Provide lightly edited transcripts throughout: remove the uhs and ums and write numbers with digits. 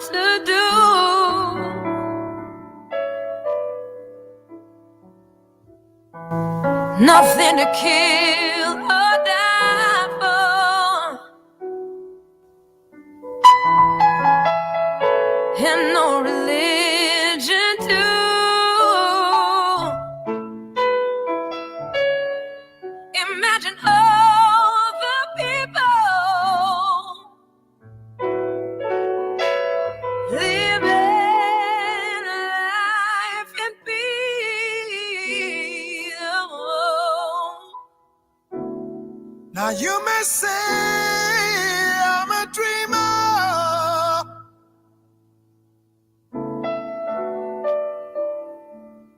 to do. Nothing to kill or die for, and no religion too. Imagine all the people living life in peace. Now you may say I'm a dreamer,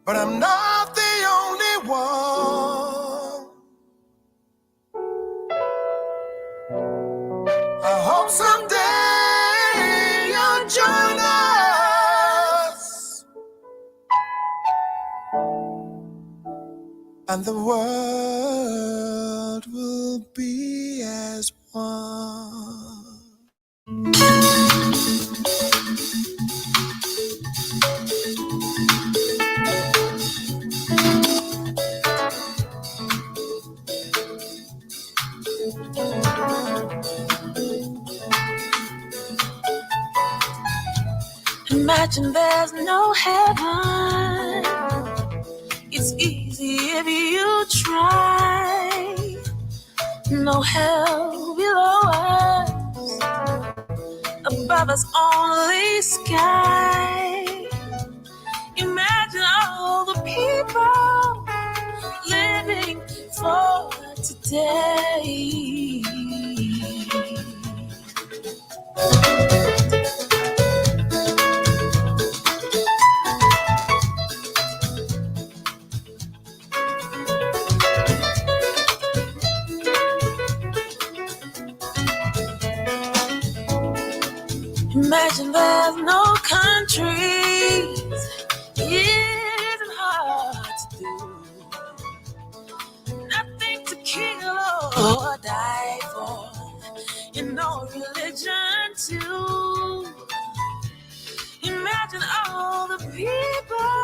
but I'm not the only one. I hope someday you'll join us, and the world will be as one. Imagine there's no heaven. It's easy if you try. No hell below us, above us only sky. Imagine all the people living for today. Imagine there's no countries. It isn't hard to do. Nothing to kill or die for. You know religion too. Imagine all the people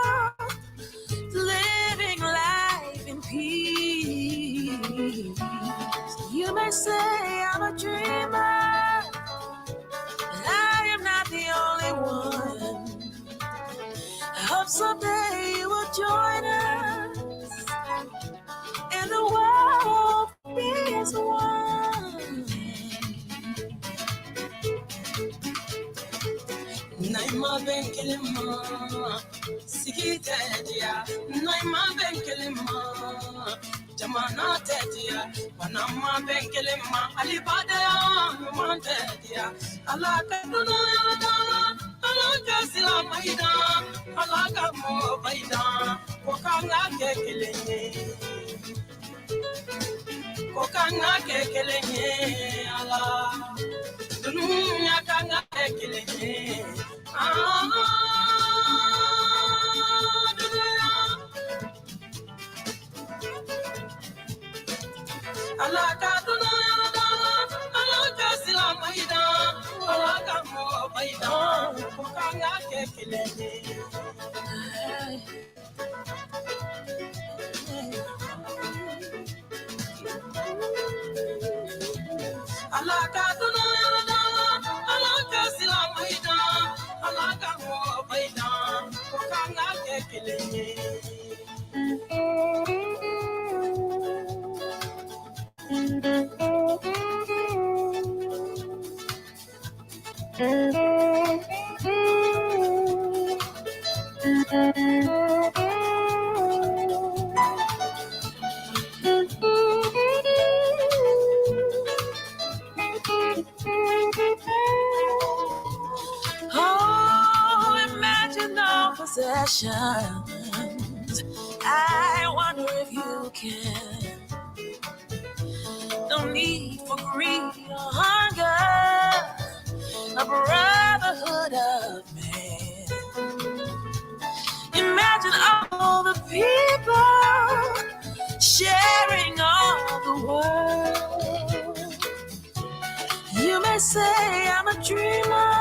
living life in peace. You may say I'm a dreamer, I am not the only one. I hope someday you will join us, and the world be as one. Naima benkelema, sikite dia. Naima benkelema, jamana tedia. Panama benkelema, alibada ya mante dia. Alaka duna da, alaka sila maida, alaka mo baida. Kokanga kekelenye, kokanga kekelenye ala. Dununya kanga kekelenye. Alaka duna da, alaka sila maida, alaka mo baida. Kokanga kekelenye. Alaka duna da, alaka sila maida, alaka mo baida. Kokanga kekelenye. Oh, imagine no possessions. I wonder if you can. No need for greed or hunger. A brotherhood of man. Imagine all the people sharing all the world. You may say I'm a dreamer,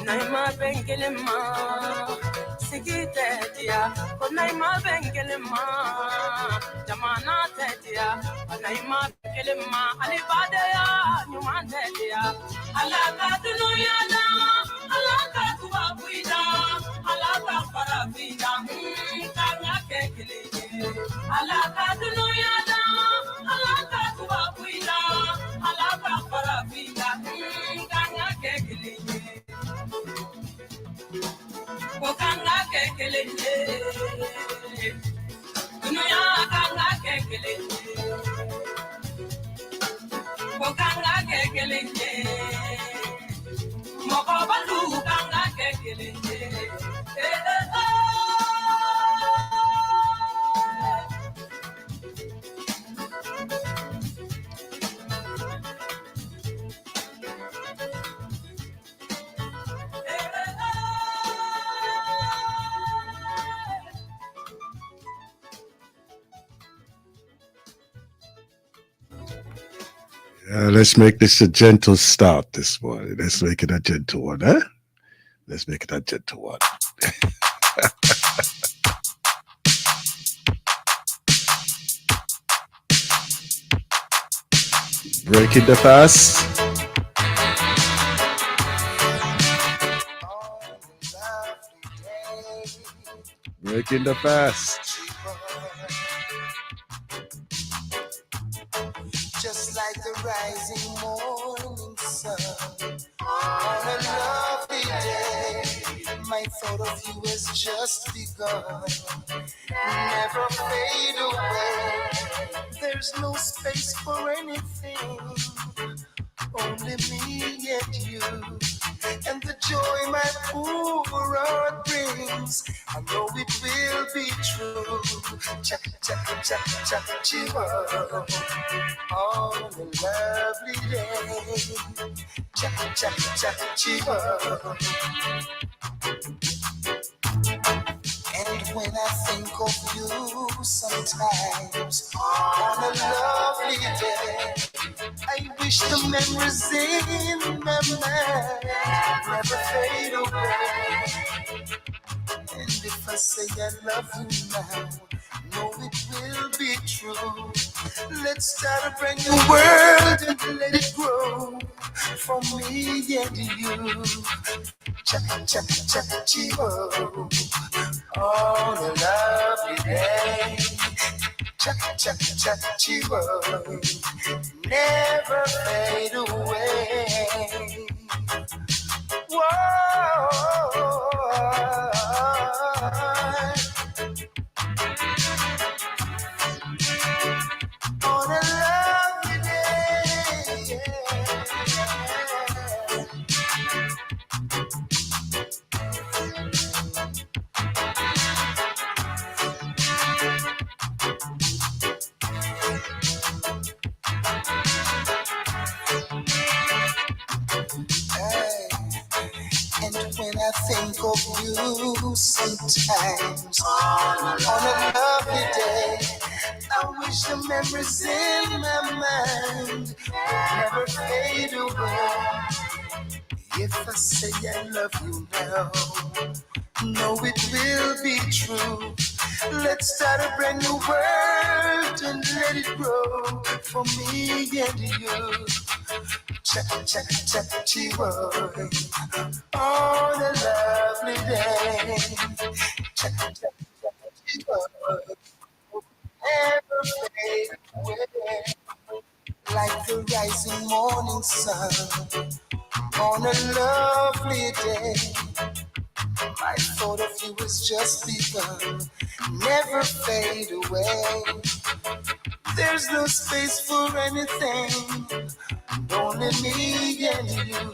Naima bengelema, sigite dia. Naima bengelema, jamana tedia. Naima bengelema, alibadaya nyumante dia. Alaka dunuya da, alaka tuwabuida, alaka parabida, kanya kekele. Alaka dunuya da, alaka tuwabuida, alaka parabida, kanya kekele. Kanga kekele, dunuya kanga kekele, kanga kekele, moko balu kanga kekele. Let's make this a gentle start this morning. Let's make it a gentle one, huh? Let's make it a gentle one. Breaking the fast. Breaking the fast. Just like the rising morning sun on a lovely day, my thought of you has just begun. Never fade away. There's no space for anything, only me and you. And the joy my poor heart brings, I know it will be true. Cha cha cha cha chiva on a lovely day. Cha cha cha chiva. And when I think of you sometimes on a lovely day, I wish the memories in my mind never fade away. And if I say I love you now, know it will be true. Let's start a brand new world and let it grow for me and you. Cha cha cha chivo on a lovely day. Cha cha cha chivo, never fade away. Whoa. On a lovely day, and when I think of you sometimes on a lovely day, I wish the memories in my mind never fade away. If I say I love you now, know it will be true. Let's start a brand new world and let it grow for me and you. Cha cha cha chivo on a lovely day. Cha cha cha chivo, never fade away. Like the rising morning sun on a lovely day, my thought of you has just begun. Never fade away. There's no space for anything, only me and you.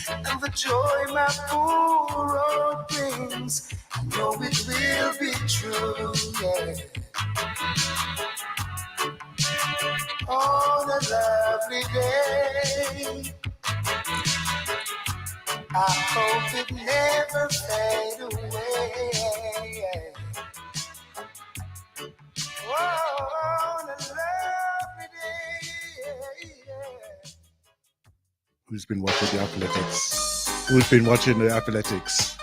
And the joy my poor heart brings, I know it will be true, yeah. On a lovely day, I hope it never fade away. Whoa, on a lovely day. Who's been watching the athletics? Who's been watching the athletics?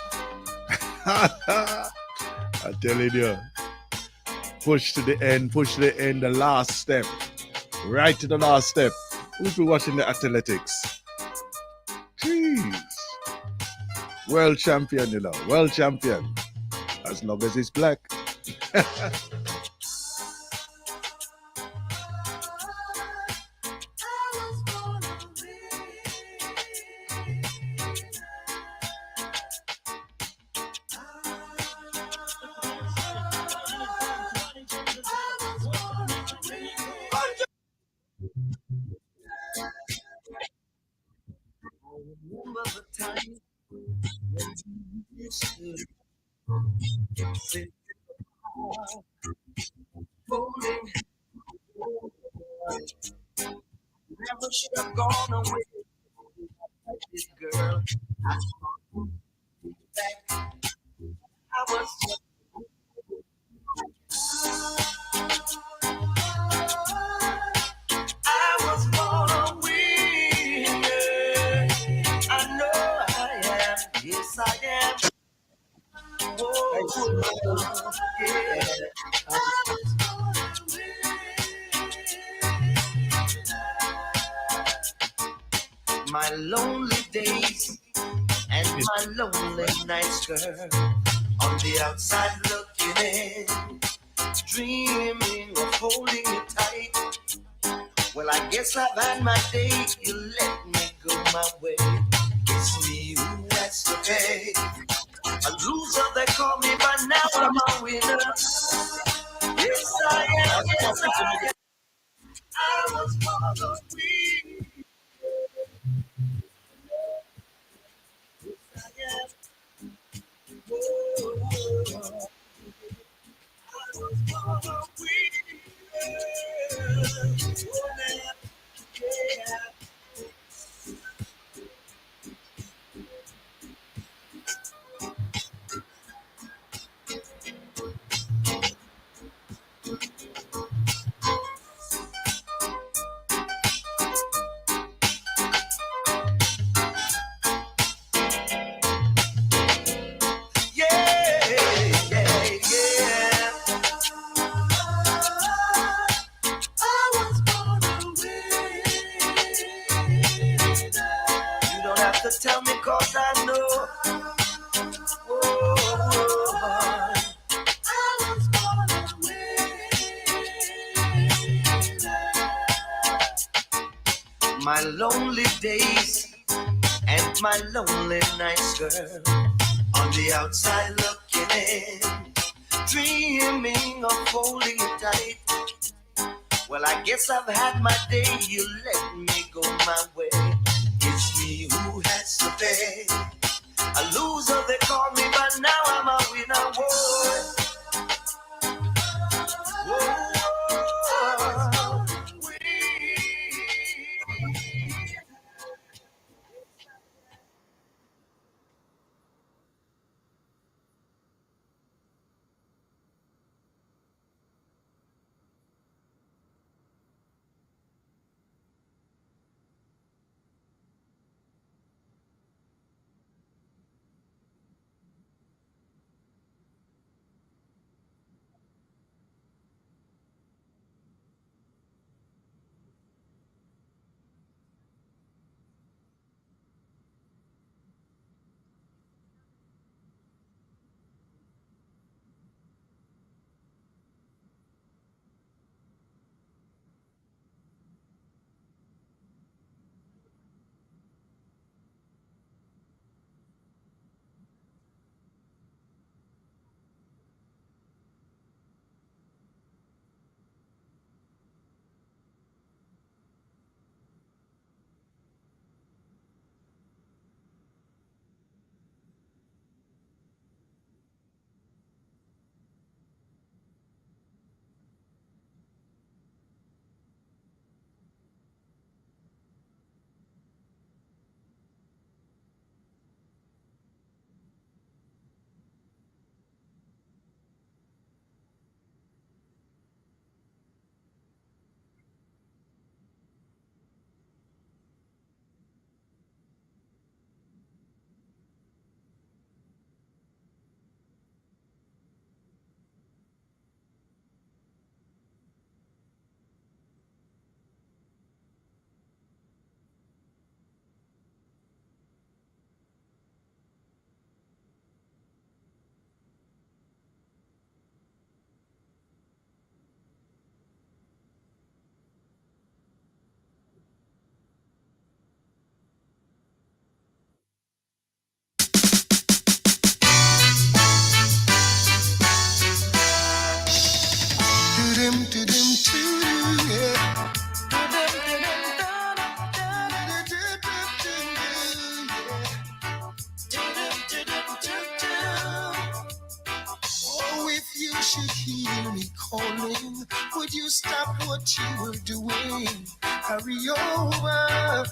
I'm telling you, push to the end, the last step, right to the last step. Who's been watching the athletics? Jeez. World champion, you know, world champion. As long as he's black. Remember the time when you stood sitting holding. Never should have gone away like this girl. I back. I was born a winner. I know I am. Yes, I am. Whoa, yeah. My lonely days and my lonely nights, girl. On the outside looking in, dreaming of holding you tight. Well, I guess I've had my day. You let me go my way. It's me who has to pay. A loser, they call me, but now I'm a winner. Yes, I am. Yes, I am. I was born to win. Yes, I am. Whoa. I was born to win. Oh, man. Yeah. Tell me, cause I know. Oh, I was born a winner. My lonely days and my lonely nights, girl. On the outside looking in, dreaming of holding you tight. Well, I guess I've had my day. You let me go my way. It's me who has to pay. A loser, they call me, but now I'm a winner. Whoa. Whoa. hurry over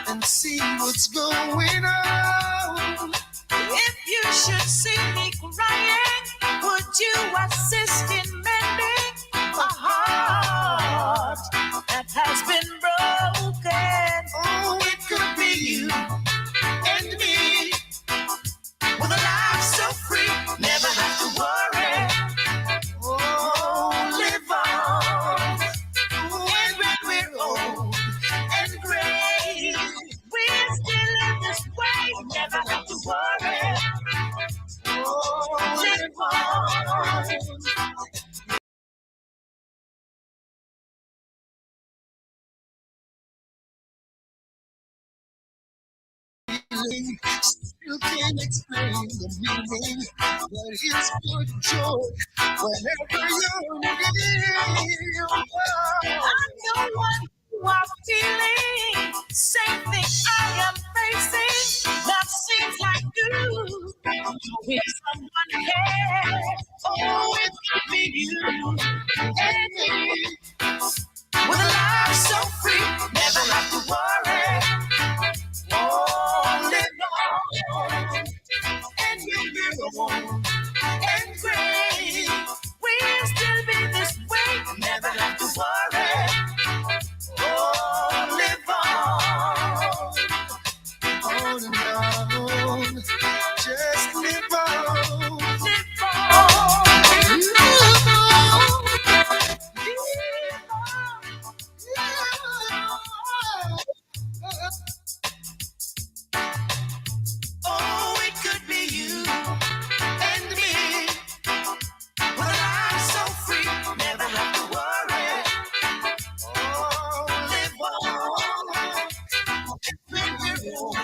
and see what's going on. If you should see me crying, would you assist in mending a heart that has been broken? Oh, it could be you and me With a life so free, never have to worry. Oh, live on. And when we're old and gray, We're still in this way, never have to worry. oh, Live on. feeling still can't explain the meaning, but it's good joy whenever you're near. I'm the one who are feeling same thing I am facing. That seems like you. With someone care. Oh, it could be you and me. With a life so free, never have to worry. Oh, live on and we're old and gray. We'll still be this way, never have to worry. Oh, live on. On and on, just live on. Live on. Live on. Oh, it could be you and me. With a life so free, never have to worry. Oh, live on. When we're old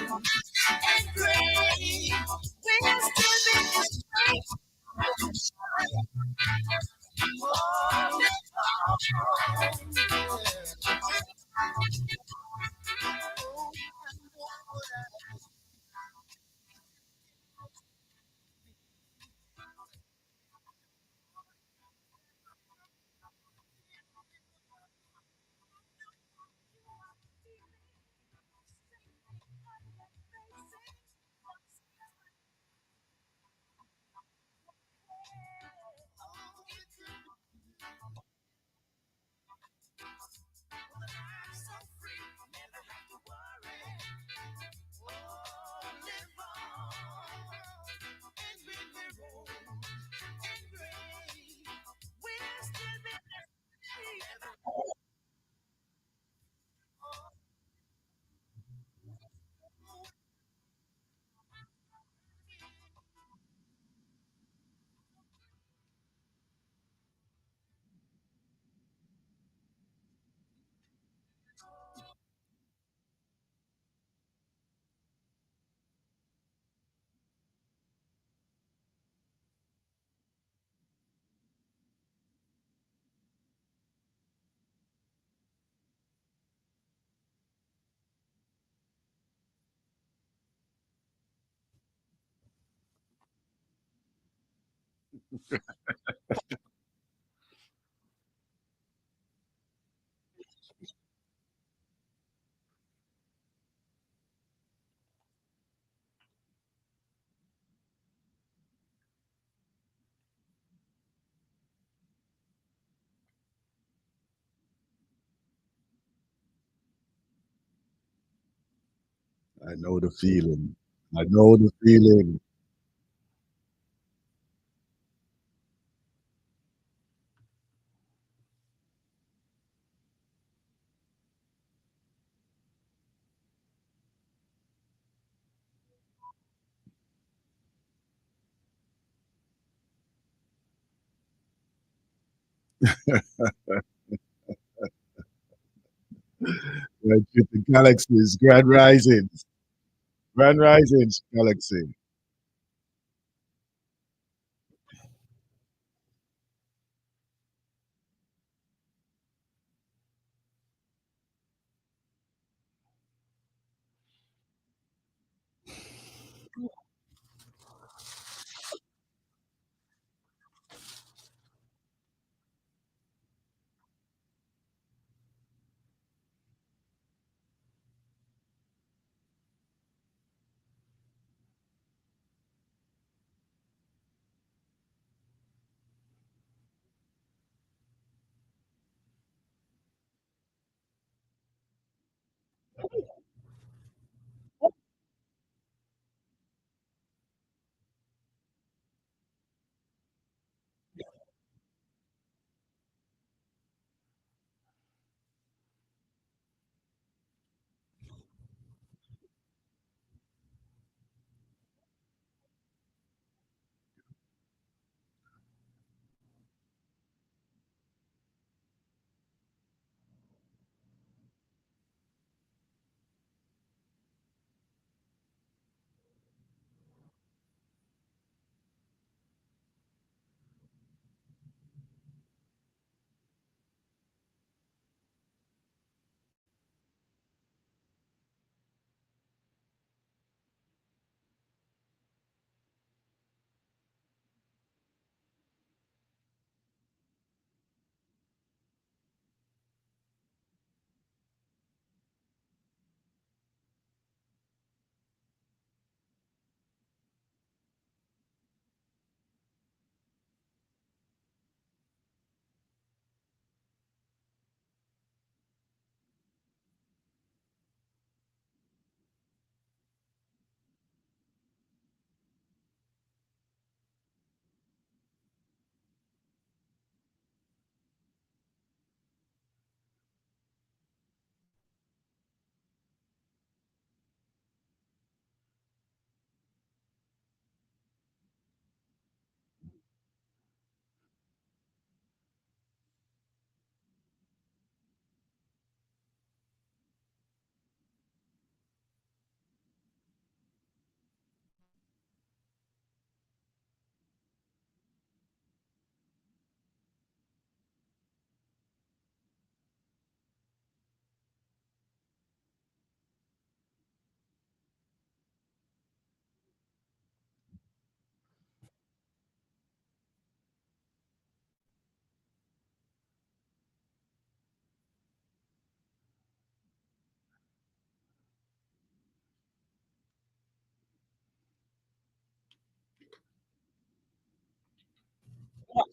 and gray, we'll still be this way. Oh, live I know the feeling. I know the feeling. Right with the galaxies, grand risings, grand risings, galaxy. Mhm.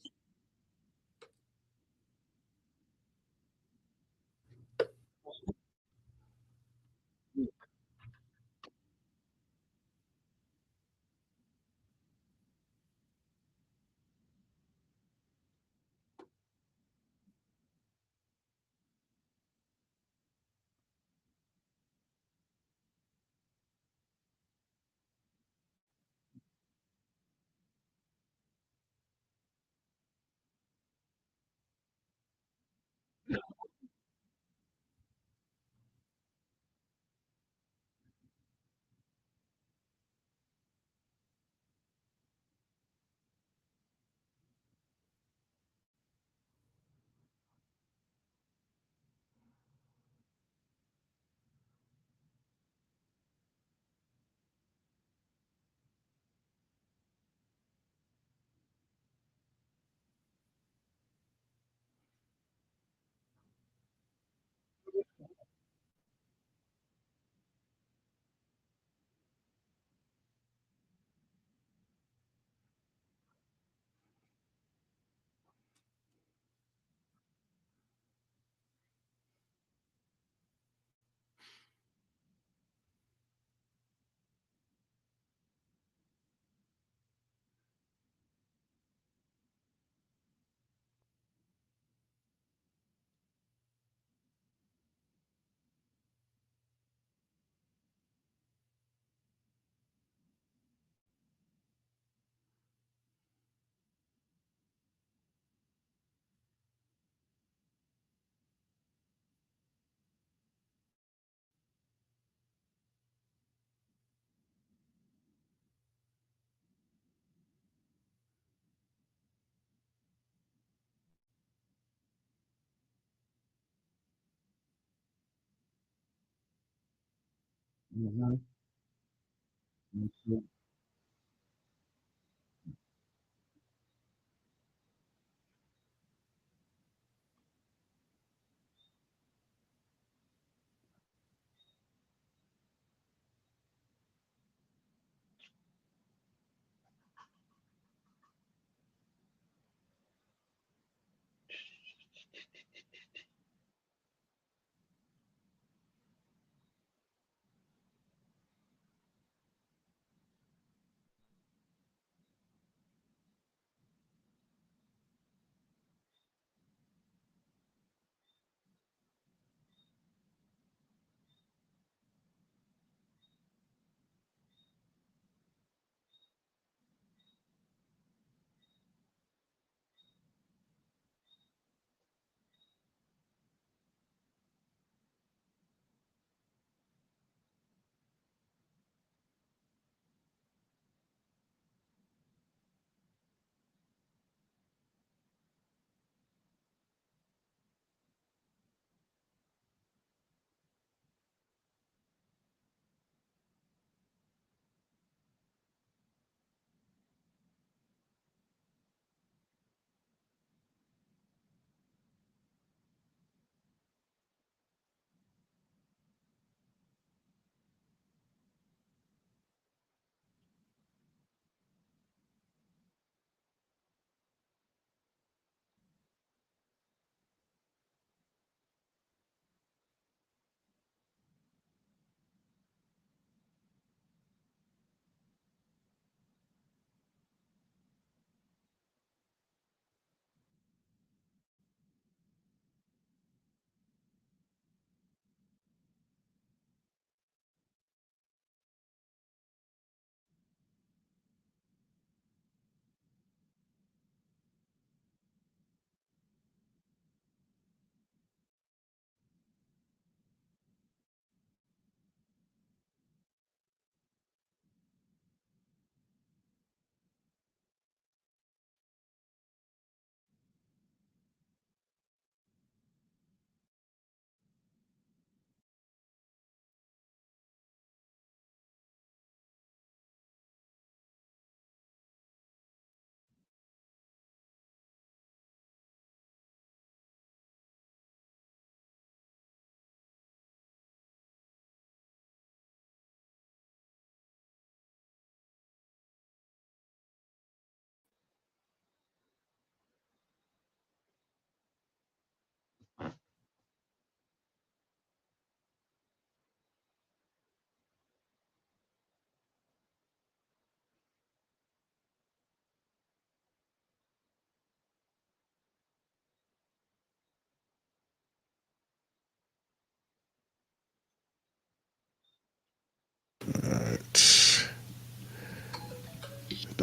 Mhm.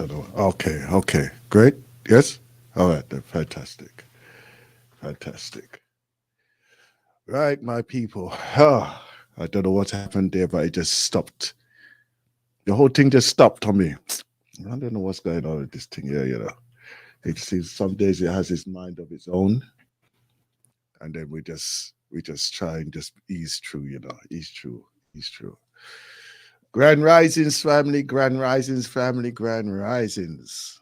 don't know. Okay. Great. Yes? All right, then. Fantastic. Right, my people. I don't know what happened there, but it just stopped. The whole thing just stopped on me. I don't know what's going on with this thing here, It seems some days it has its mind of its own, and then we just try and just ease through, ease through. Grand risings, family, grand risings, family, grand risings.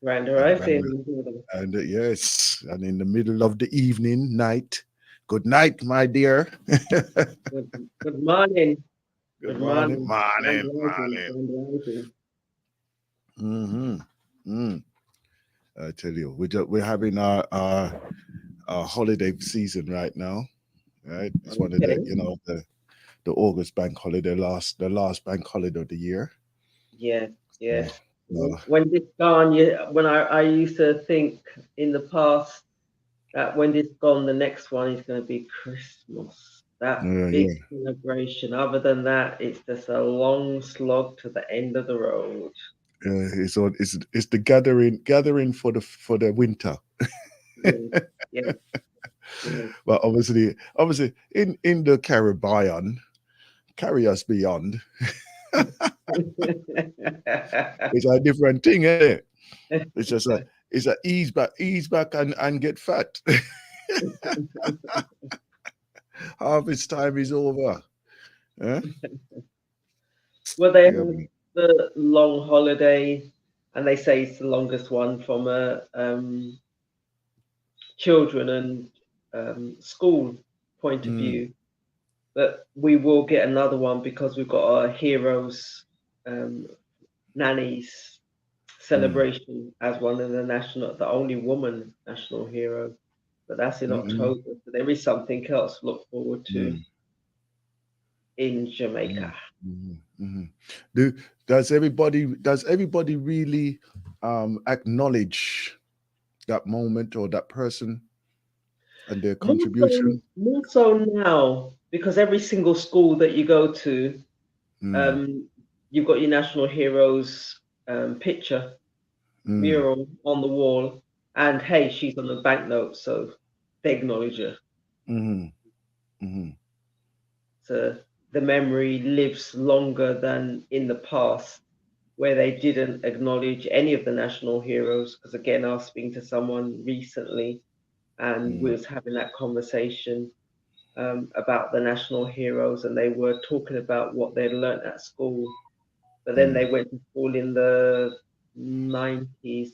Grand And, grand, Rising. and yes, and in the middle of the evening, night. Good night, my dear. Good morning. Good Good morning, morning. Grand morning, Rising. morning. Grand Rising. Mm-hmm. I tell you, we're having our holiday season right now. Right, it's one of Okay. the August bank holiday, the last bank holiday of the year. Yes, yes. No. When this gone, when I used to think in the past that when this gone, the next one is going to be Christmas. That big Yeah. celebration. Other than that, it's just a long slog to the end of the road. It's the gathering for the winter. Yes, yes, yes. But obviously in the Caribbean, carry us beyond. It's a different thing, isn't it? It's just it's a ease back and get fat. Harvest time is over. Eh? Well, they Yeah, have man. the long holiday, and they say it's the longest one from a children and school point of Mm, view. But we will get another one because we've got our heroes um, nannies celebration as one of the only woman national hero. But that's in mm, October. So there is something else to look forward to mm, in mm, Jamaica. mm, mm. Does everybody really acknowledge that moment or that person and their contribution? More so now because every single school that you go to, Mm, um, you've got your national heroes picture mm, mural on the wall, and hey, she's on the banknote, so they acknowledge her. mm, mm, So the memory lives longer than in the past, where they didn't acknowledge any of the national heroes. Because again, I was speaking to someone recently, and we mm, was having that conversation about the national heroes, and they were talking about what they'd learnt at school. But then mm. they went to school in the 90s.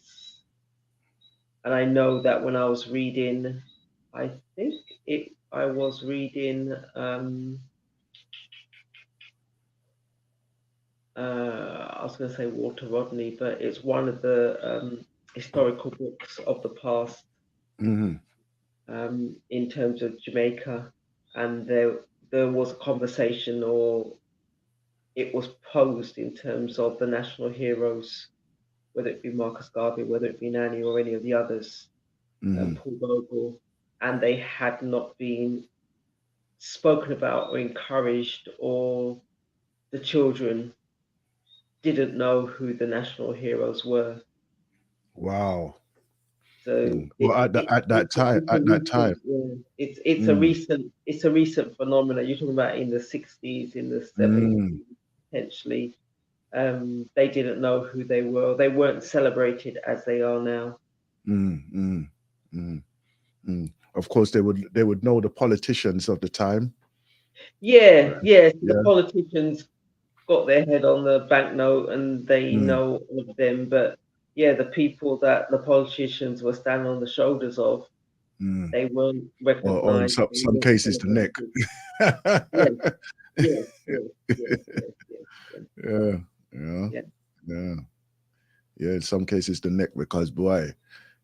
And I know that when I was reading, I think I was reading, I was going to say Walter Rodney, but it's one of the historical books of the past Mm, in terms of Jamaica. And there was a conversation, or it was posed in terms of the national heroes, whether it be Marcus Garvey, whether it be Nani or any of the others, mm. Paul Bogle, and they had not been spoken about or encouraged, or the children didn't know who the national heroes were. Wow. So Mm. Well, at that time, it's Mm, a recent phenomenon. You're talking about in the 60s, in the 70s, mm, potentially. They didn't know who they were. They weren't celebrated as they are now. mm, mm, mm, mm. Of course, they would know the politicians of the time. Yeah, Right. yes, the Yeah. politicians got their head on the banknote and they Mm, know of them, but yeah, the people that the politicians were standing on the shoulders of, mm. they weren't Or in recognized, some, they some weren't cases, the neck. celebrated. Yes, yes, yes, yes, yes, yes, Yeah, yeah, yes, yeah, yeah. In some cases, the neck, because boy,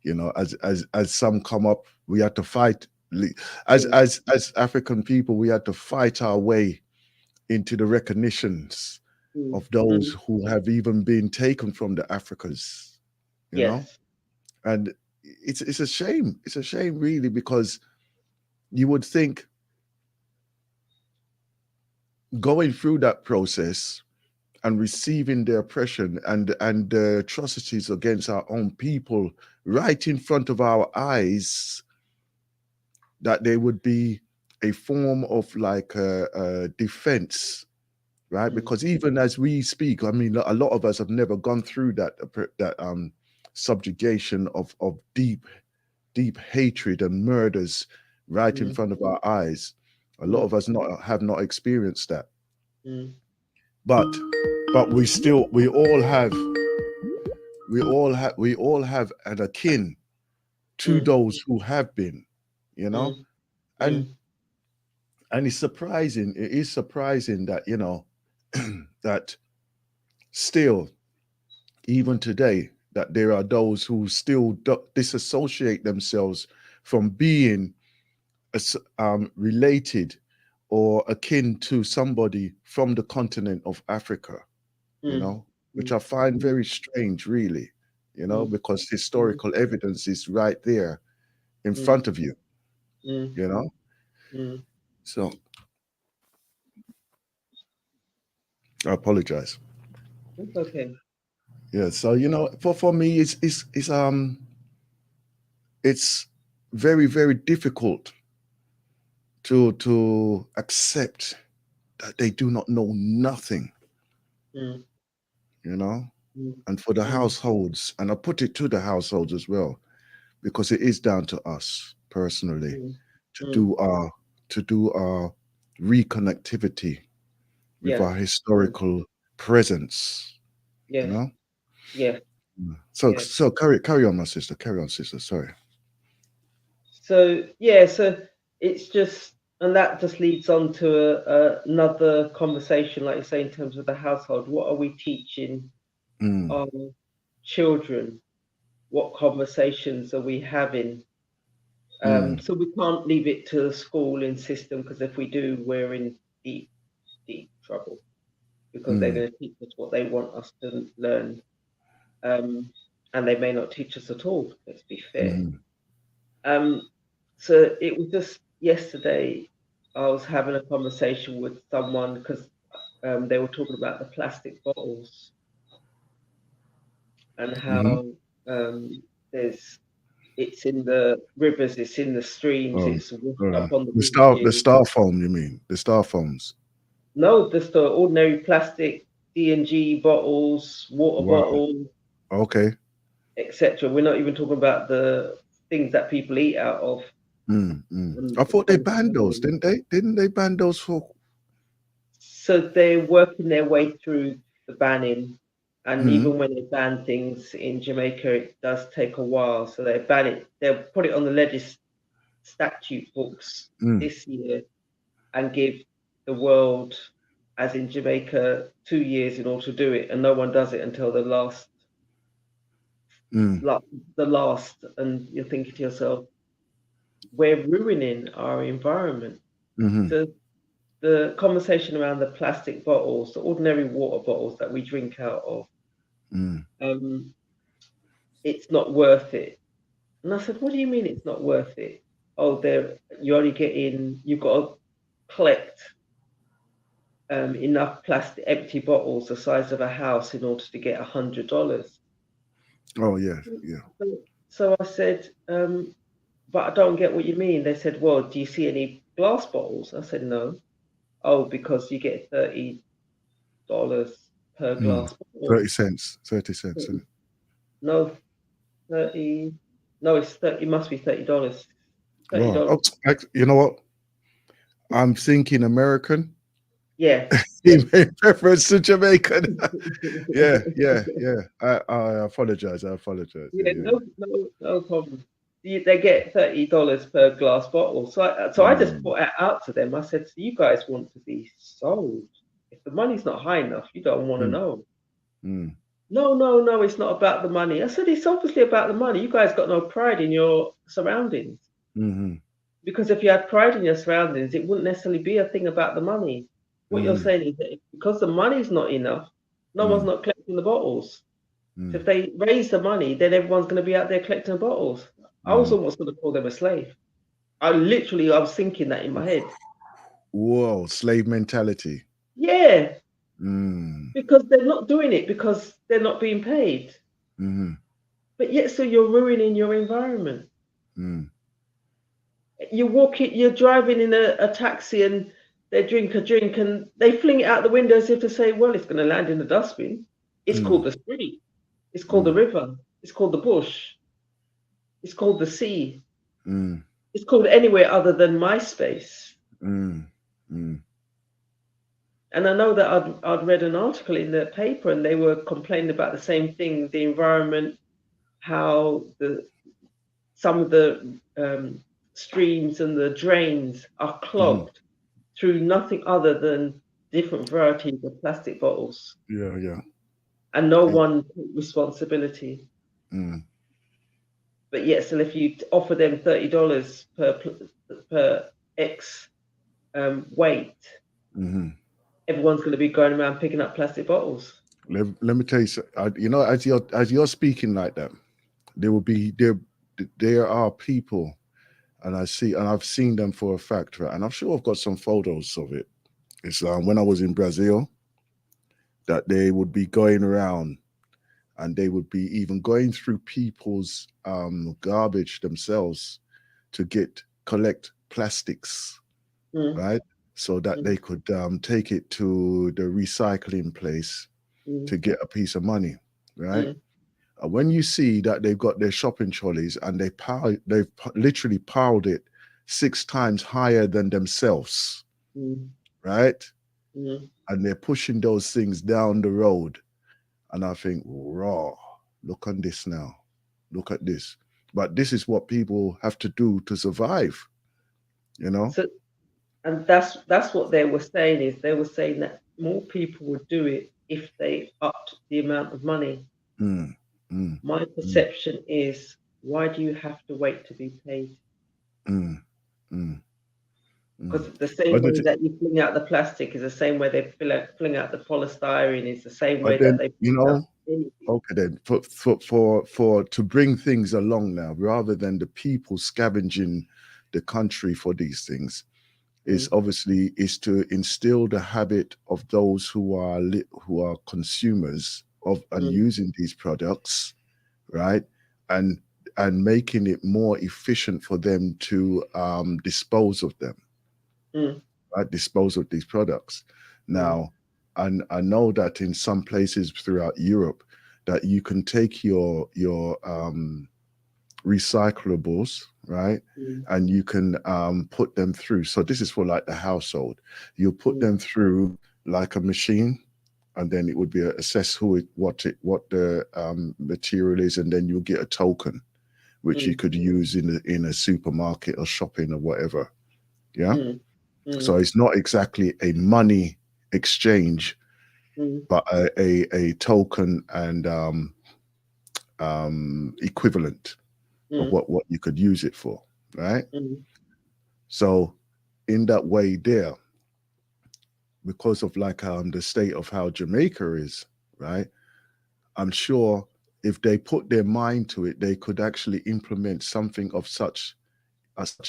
as some come up, we had to fight. As yes, as African people, we had to fight our way into the recognitions mm, of those mm, who have even been taken from the Africas. You know, yes, and it's a shame. It's a shame, really, because you would think going through that process and receiving the oppression and the atrocities against our own people right in front of our eyes, that there would be a form of like a defense, right? Because even as we speak, I mean, a lot of us have never gone through that subjugation of deep hatred and murders right in front of our eyes. A lot of us have not experienced that. But we all have an akin to those who have been, you know, and it's surprising. It is surprising that, you know, that still, even today, that there are those who still disassociate themselves from being related or akin to somebody from the continent of Africa, you know, which I find very strange, really, you know, because historical evidence is right there in front of you, you know. So I apologize. It's okay. Yeah, so you know, for me, it's very, very difficult to accept that they do not know nothing, you know, and for the households, and I put it to the households as well, because it is down to us personally to do our reconnectivity with our historical presence, you know. So carry on, my sister. Carry on, sister. Sorry. So so it's just, and that just leads on to another conversation, like you say, in terms of the household. What are we teaching our children? What conversations are we having? So we can't leave it to the schooling system, because if we do, we're in deep trouble, because they're going to teach us what they want us to learn, and they may not teach us at all. Let's be fair. So it was just yesterday, I was having a conversation with someone, because they were talking about the plastic bottles and how it's in the rivers, it's in the streams, it's up on the styrofoam. You mean the styrofoams? No, just the ordinary plastic D&G bottles, water bottles, okay, etc. We're not even talking about the things that people eat out of. I thought they banned those, didn't they? Didn't they ban those for? So they're working their way through the banning, and even when they ban things in Jamaica, it does take a while. So they ban it. They'll put it on the statute books this year, and give the world, as in Jamaica, 2 years in order to do it, and no one does it until the last. And you're thinking to yourself, we're ruining our environment. So the conversation around the plastic bottles, the ordinary water bottles that we drink out of, it's not worth it. And I said, what do you mean it's not worth it? Oh, you've got to collect enough plastic empty bottles the size of a house in order to get $100. Oh yeah. So I said, but I don't get what you mean. They said, well, do you see any glass bottles? I said, no. Oh, because you get $30 per glass bottle. 30 cents. No, 30. No, it's 30. It must be $30. Wow. You know what? I'm thinking American. Yeah. In reference to Jamaican. yeah. I apologize. Yeah. No problem. They get $30 per glass bottle. So I just put it out to them. I said, so you guys want to be sold. If the money's not high enough, you don't want to know. No, it's not about the money. I said, it's obviously about the money. You guys got no pride in your surroundings. Because if you had pride in your surroundings, it wouldn't necessarily be a thing about the money. What you're saying is that because the money's not enough, no one's not collecting the bottles. So if they raise the money, then everyone's going to be out there collecting the bottles. I was almost going to call them a slave. I was thinking that in my head. Whoa, slave mentality. Yeah. Mm. because they're not doing it because they're not being paid. Mm. But yet, so you're ruining your environment. Mm. You're driving in a taxi and they drink a drink and they fling it out the window as if to say, well, it's going to land in the dustbin. It's called Mm. the street. It's called the river. It's called the bush. It's called the sea. Mm. It's called anywhere other than my space. Mm. Mm. And I know that I'd read an article in the paper and they were complaining about the same thing, the environment, how some of the streams and the drains are clogged through nothing other than different varieties of plastic bottles. Yeah, yeah. And no Yeah. one took responsibility. Mm. But yet, still, if you offer them $30 per X weight, Mm-hmm. everyone's going to be going around picking up plastic bottles. Let me tell you, you know, as you're speaking like that, there are people, and I've seen them for a fact, right? And I'm sure I've got some photos of it. It's when I was in Brazil, that they would be going around, and they would be even going through people's garbage themselves to collect plastics, right? So that they could take it to the recycling place to get a piece of money, right? When you see that they've got their shopping trolleys and they've literally piled it 6 times higher than themselves, right? And they're pushing those things down the road. And I think, raw, look on this now. Look at this. But this is what people have to do to survive, you know? So, and that's what they were saying, is they were saying that more people would do it if they upped the amount of money. My perception is, why do you have to wait to be paid? Because the same way that you fling out the plastic is the same way they fling out the polystyrene, is the same way that they, you know, okay, then for to bring things along now, rather than the people scavenging the country for these things, is obviously is to instill the habit of those who are consumers of and using these products, right, and making it more efficient for them to dispose of them, right, dispose of these products. Now, and I know that in some places throughout Europe, that you can take your recyclables, right, and you can put them through. So this is for like the household. You put them through like a machine, and then it would be assessed what the material is, and then you'll get a token, which you could use in a supermarket or shopping or whatever. Yeah. So it's not exactly a money exchange, but a token and equivalent of what you could use it for, right? So in that way there, because of like the state of how Jamaica is, right, I'm sure if they put their mind to it, they could actually implement something of such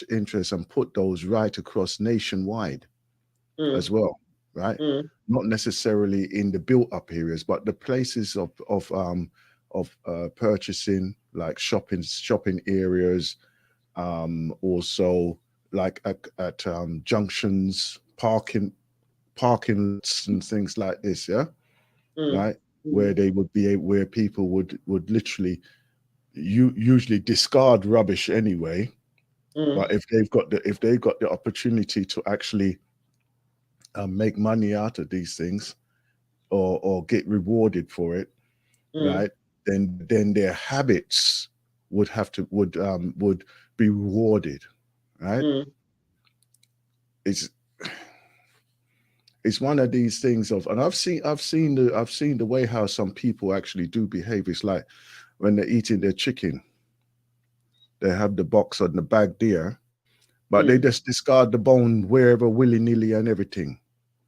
interest and put those right across nationwide as well, right? Not necessarily in the built-up areas, but the places of purchasing, like shopping areas, also like at junctions, parking lots and things like this, yeah, right, where they would be where people would literally usually discard rubbish anyway, but if they've got the opportunity to actually make money out of these things, or get rewarded for it, right, then their habits would be rewarded, right? It's one of these things of, and I've seen the way how some people actually do behave. It's like when they're eating their chicken, they have the box on the bag there, but they just discard the bone wherever, willy-nilly and everything.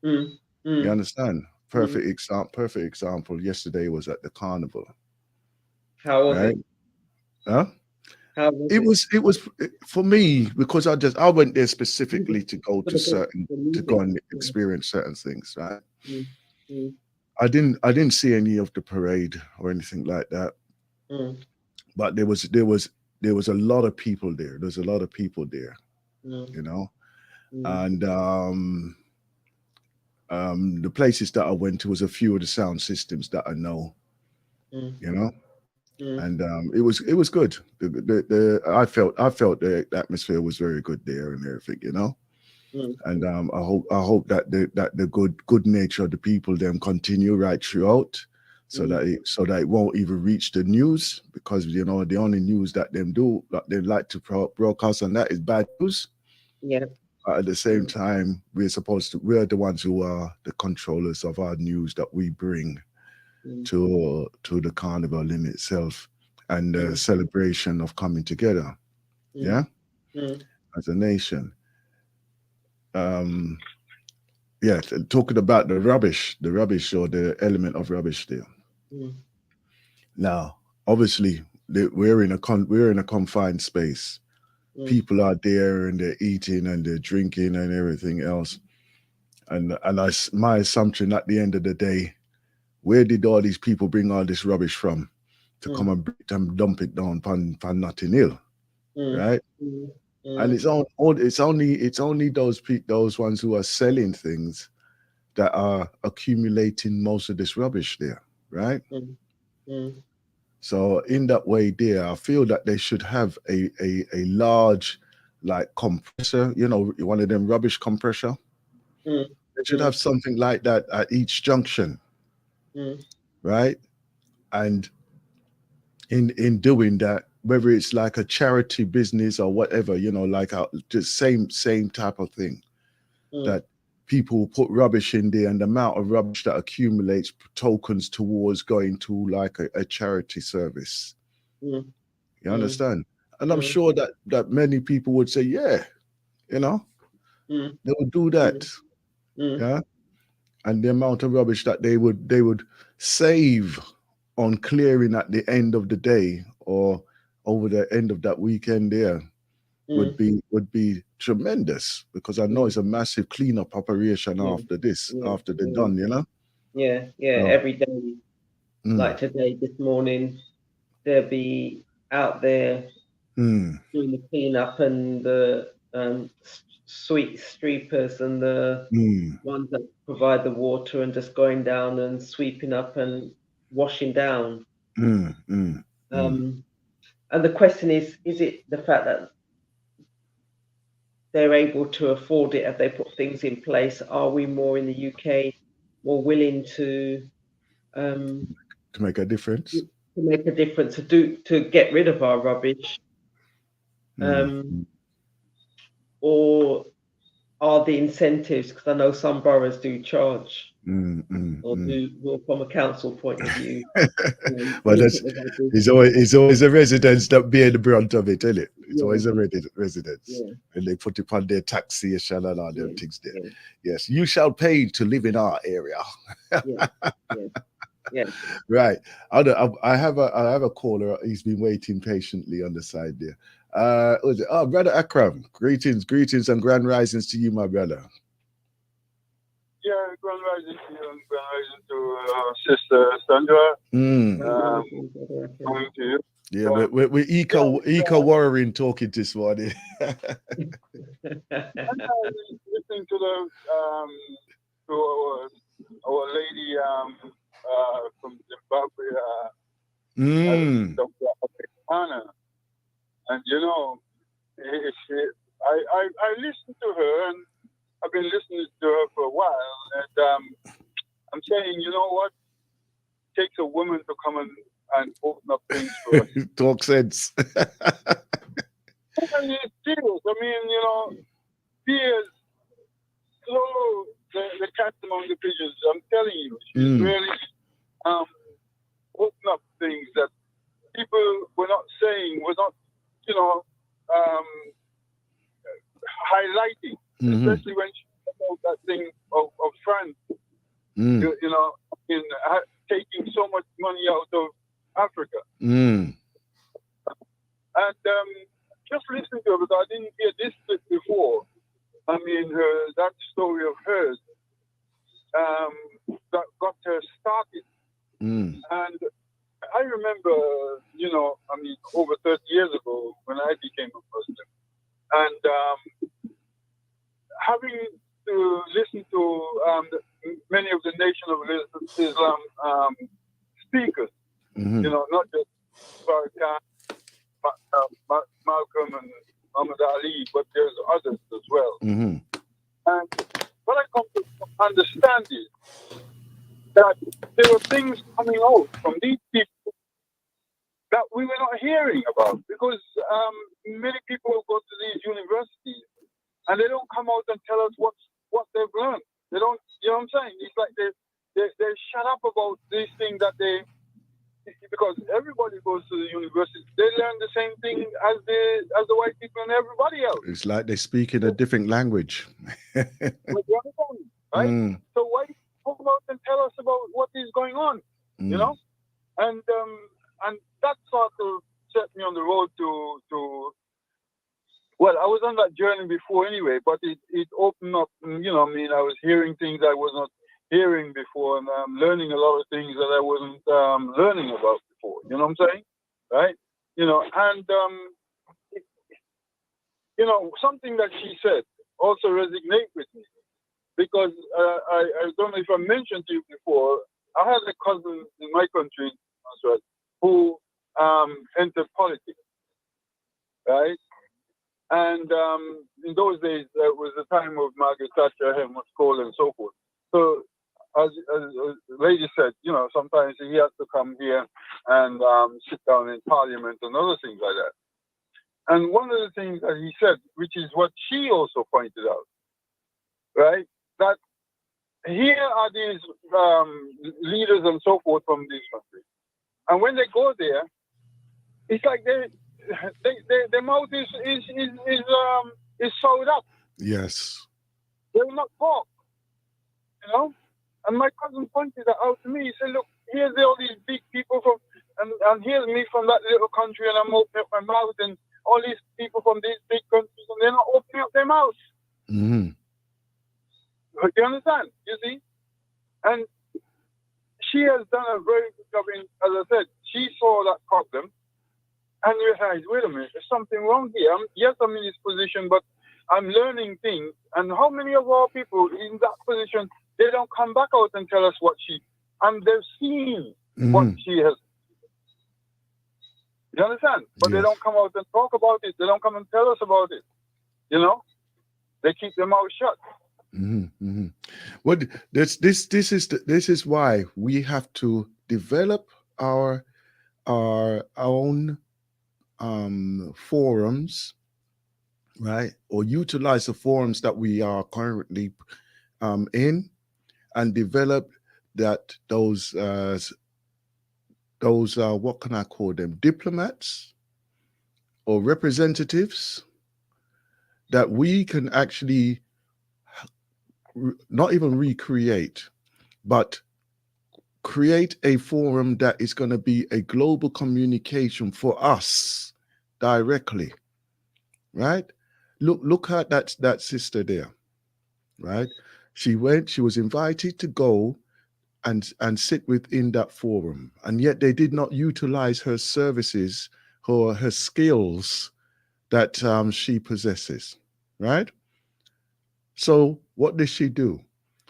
You understand? Perfect example. Yesterday was at the carnival. How was it? Huh? How was it was for me, because I went there specifically to go and experience certain things, right? Mm. I didn't see any of the parade or anything like that. Mm. But there was a lot of people there. There's a lot of people there, Mm. you know. Mm. And the places that I went to was a few of the sound systems that I know, Mm. you know. Mm. And it was good. I felt the atmosphere was very good there and everything, you know. Mm. And I hope that the good nature of the people them continue right throughout, so that it won't even reach the news, because you know the only news that them do that they like to broadcast on that is bad news. Yeah. At the same Mm. time, we're the ones who are the controllers of our news that we bring Mm. to the carnival in itself, and the Mm. celebration of coming together, Mm. yeah, Mm. as a nation. Um, yeah, talking about the rubbish or the element of rubbish there. Mm. Now, obviously, we're in a confined space. Mm. People are there and they're eating and they're drinking and everything else. And my assumption at the end of the day, where did all these people bring all this rubbish from to come Mm. and dump it down upon Notting Hill, Mm. right? Mm. And Mm. it's only those ones who are selling things that are accumulating most of this rubbish there, right? Mm. Mm. So in that way, there, I feel that they should have a large, like, compressor, you know, one of them rubbish compressor. Mm. They should Mm. have something like that at each junction, Mm. right? And in doing that, whether it's like a charity business or whatever, you know, like the same type of thing, Mm. that people put rubbish in there, and the amount of rubbish that accumulates tokens towards going to like a charity service. Mm. You Mm. understand? And I'm Mm. sure that many people would say, yeah, you know, Mm. they would do that. Mm. Mm. Yeah. And the amount of rubbish that they would save on clearing at the end of the day or over the end of that weekend there Mm. would be tremendous, because I know Mm. it's a massive cleanup operation Yeah. Yeah. after they're Yeah. done, you know? Yeah. Yeah. So, Every day, mm, like today, this morning, they'll be out there mm, doing the cleanup, and the sweet streepers and the mm, ones that provide the water, and just going down and sweeping up and washing down. mm, mm, mm, And the question is it the fact that they're able to afford it? Have they put things in place? Are we more in the UK more willing um, to make a difference. to make a difference, to get rid of our rubbish, Mm, um, or are the incentives? Because I know some boroughs do charge, mm, mm, or mm. do, well, from a council point of view, Well, look that's at the rubbish. it's always the residents that bear the brunt of it, isn't it? It's Yeah, always the residents, yeah, and they put it on their taxation and all them yeah, things there. yeah, Yes, you shall pay to live in our area. yeah, yeah, yeah. Right. I have a caller. He's been waiting patiently on the side there. Who's it? Oh, brother Akram. Greetings, and grand risings to you, my brother. Yeah, grand rising to you and grand rising to Sister Sandra. Mm. Coming to you. Yeah, we're eco warring talking this morning. And listening to the to our lady from Zimbabwe, Dr. Anna, and you know, I listened to her, and I've been listening to her for a while, and I'm saying, you know what? It takes a woman to come and open up things for us. Talk sense. And it's serious. I mean, you know, fears slow the cat among the pigeons. I'm telling you, she's really opened up things that people were not saying, were not, you know, highlighting, especially when she about that thing of France, you know, in taking so much money out of Africa. And just listen to her, because I didn't hear this bit before. I mean, that story of hers, that matter started. Mm. And I remember, over 30 years ago when I became a Muslim, and having to listen to many of the Nation of Islam speakers, Mm-hmm. not just Farrakhan, Malcolm and Muhammad Ali, but there's others as well. Mm-hmm. And what I come to understand is that there were things coming out from these people that we were not hearing about, because many people go to these universities and they don't come out and tell us what they've learned. They don't, you know what I'm saying? It's like they shut up about these things that because everybody goes to the university, they learn the same thing as the white people and everybody else. It's like they speak in a different language. Right? Mm. So why come out and tell us about what is going on? You know? And that sort of set me on the road to well, I was on that journey before anyway, but it opened up, I was hearing things I was not hearing before, and I'm learning a lot of things that I wasn't learning about before. You know what I'm saying? Right? Something that she said also resonate with me, because I don't know if I mentioned to you before, I had a cousin in my country, who entered politics, right? And in those days, it was the time of Margaret Thatcher, Helmut Kohl, and so forth. So, as the lady said, sometimes he has to come here and sit down in Parliament and other things like that. And one of the things that he said, which is what she also pointed out, right, that here are these leaders and so forth from these countries, and when they go there, it's like their mouth is sewed up. Yes. They will not talk, And my cousin pointed that out to me. He said, "Look, here's all these big people from, and here's me from that little country, and I'm opening up my mouth, and all these people from these big countries, and they're not opening up their mouths." Mm-hmm. Do you understand? You see? And she has done a very good job in, as I said, she saw that problem and realized, wait a minute, there's something wrong here. Yes, I'm in this position, but I'm learning things. And how many of our people in that position, they don't come back out and tell us and they've seen what she has. You understand? But they don't come out and talk about it. They don't come and tell us about it. They keep their mouth shut. Mm-hmm. Mm-hmm. Well, this is why we have to develop our own forums, right? Or utilize the forums that we are currently in, and develop those what can I call them, diplomats or representatives, that we can actually not even recreate, but create a forum that is going to be a global communication for us directly, right? Look at that sister there, right? She was invited to go and sit within that forum, and yet they did not utilize her services or her skills that she possesses, right? So what did she do?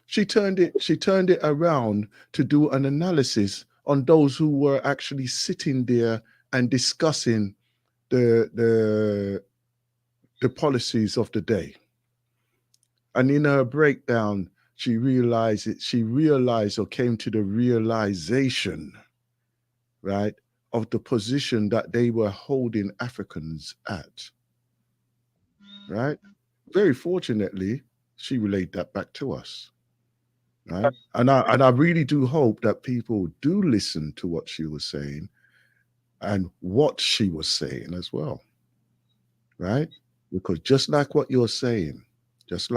She turned it around to do an analysis on those who were actually sitting there and discussing the policies of the day. And in her breakdown, she realized or came to the realization, right, of the position that they were holding Africans at, right? Very fortunately, she relayed that back to us, right? And I really do hope that people do listen to what she was saying and what she was saying as well, right? Because just like what you're saying, it's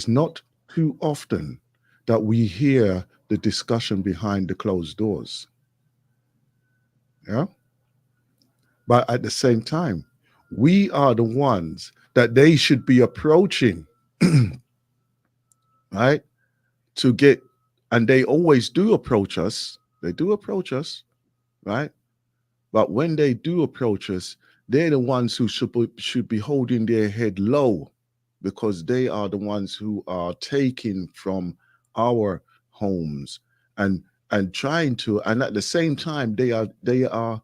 not too often that we hear the discussion behind the closed doors. Yeah. But at the same time, we are the ones that they should be approaching, right? To get and they always do approach us. They do approach us, right? But when they do approach us, they're the ones who should be holding their head low, because they are the ones who are taking from our homes and trying to, and at the same time they are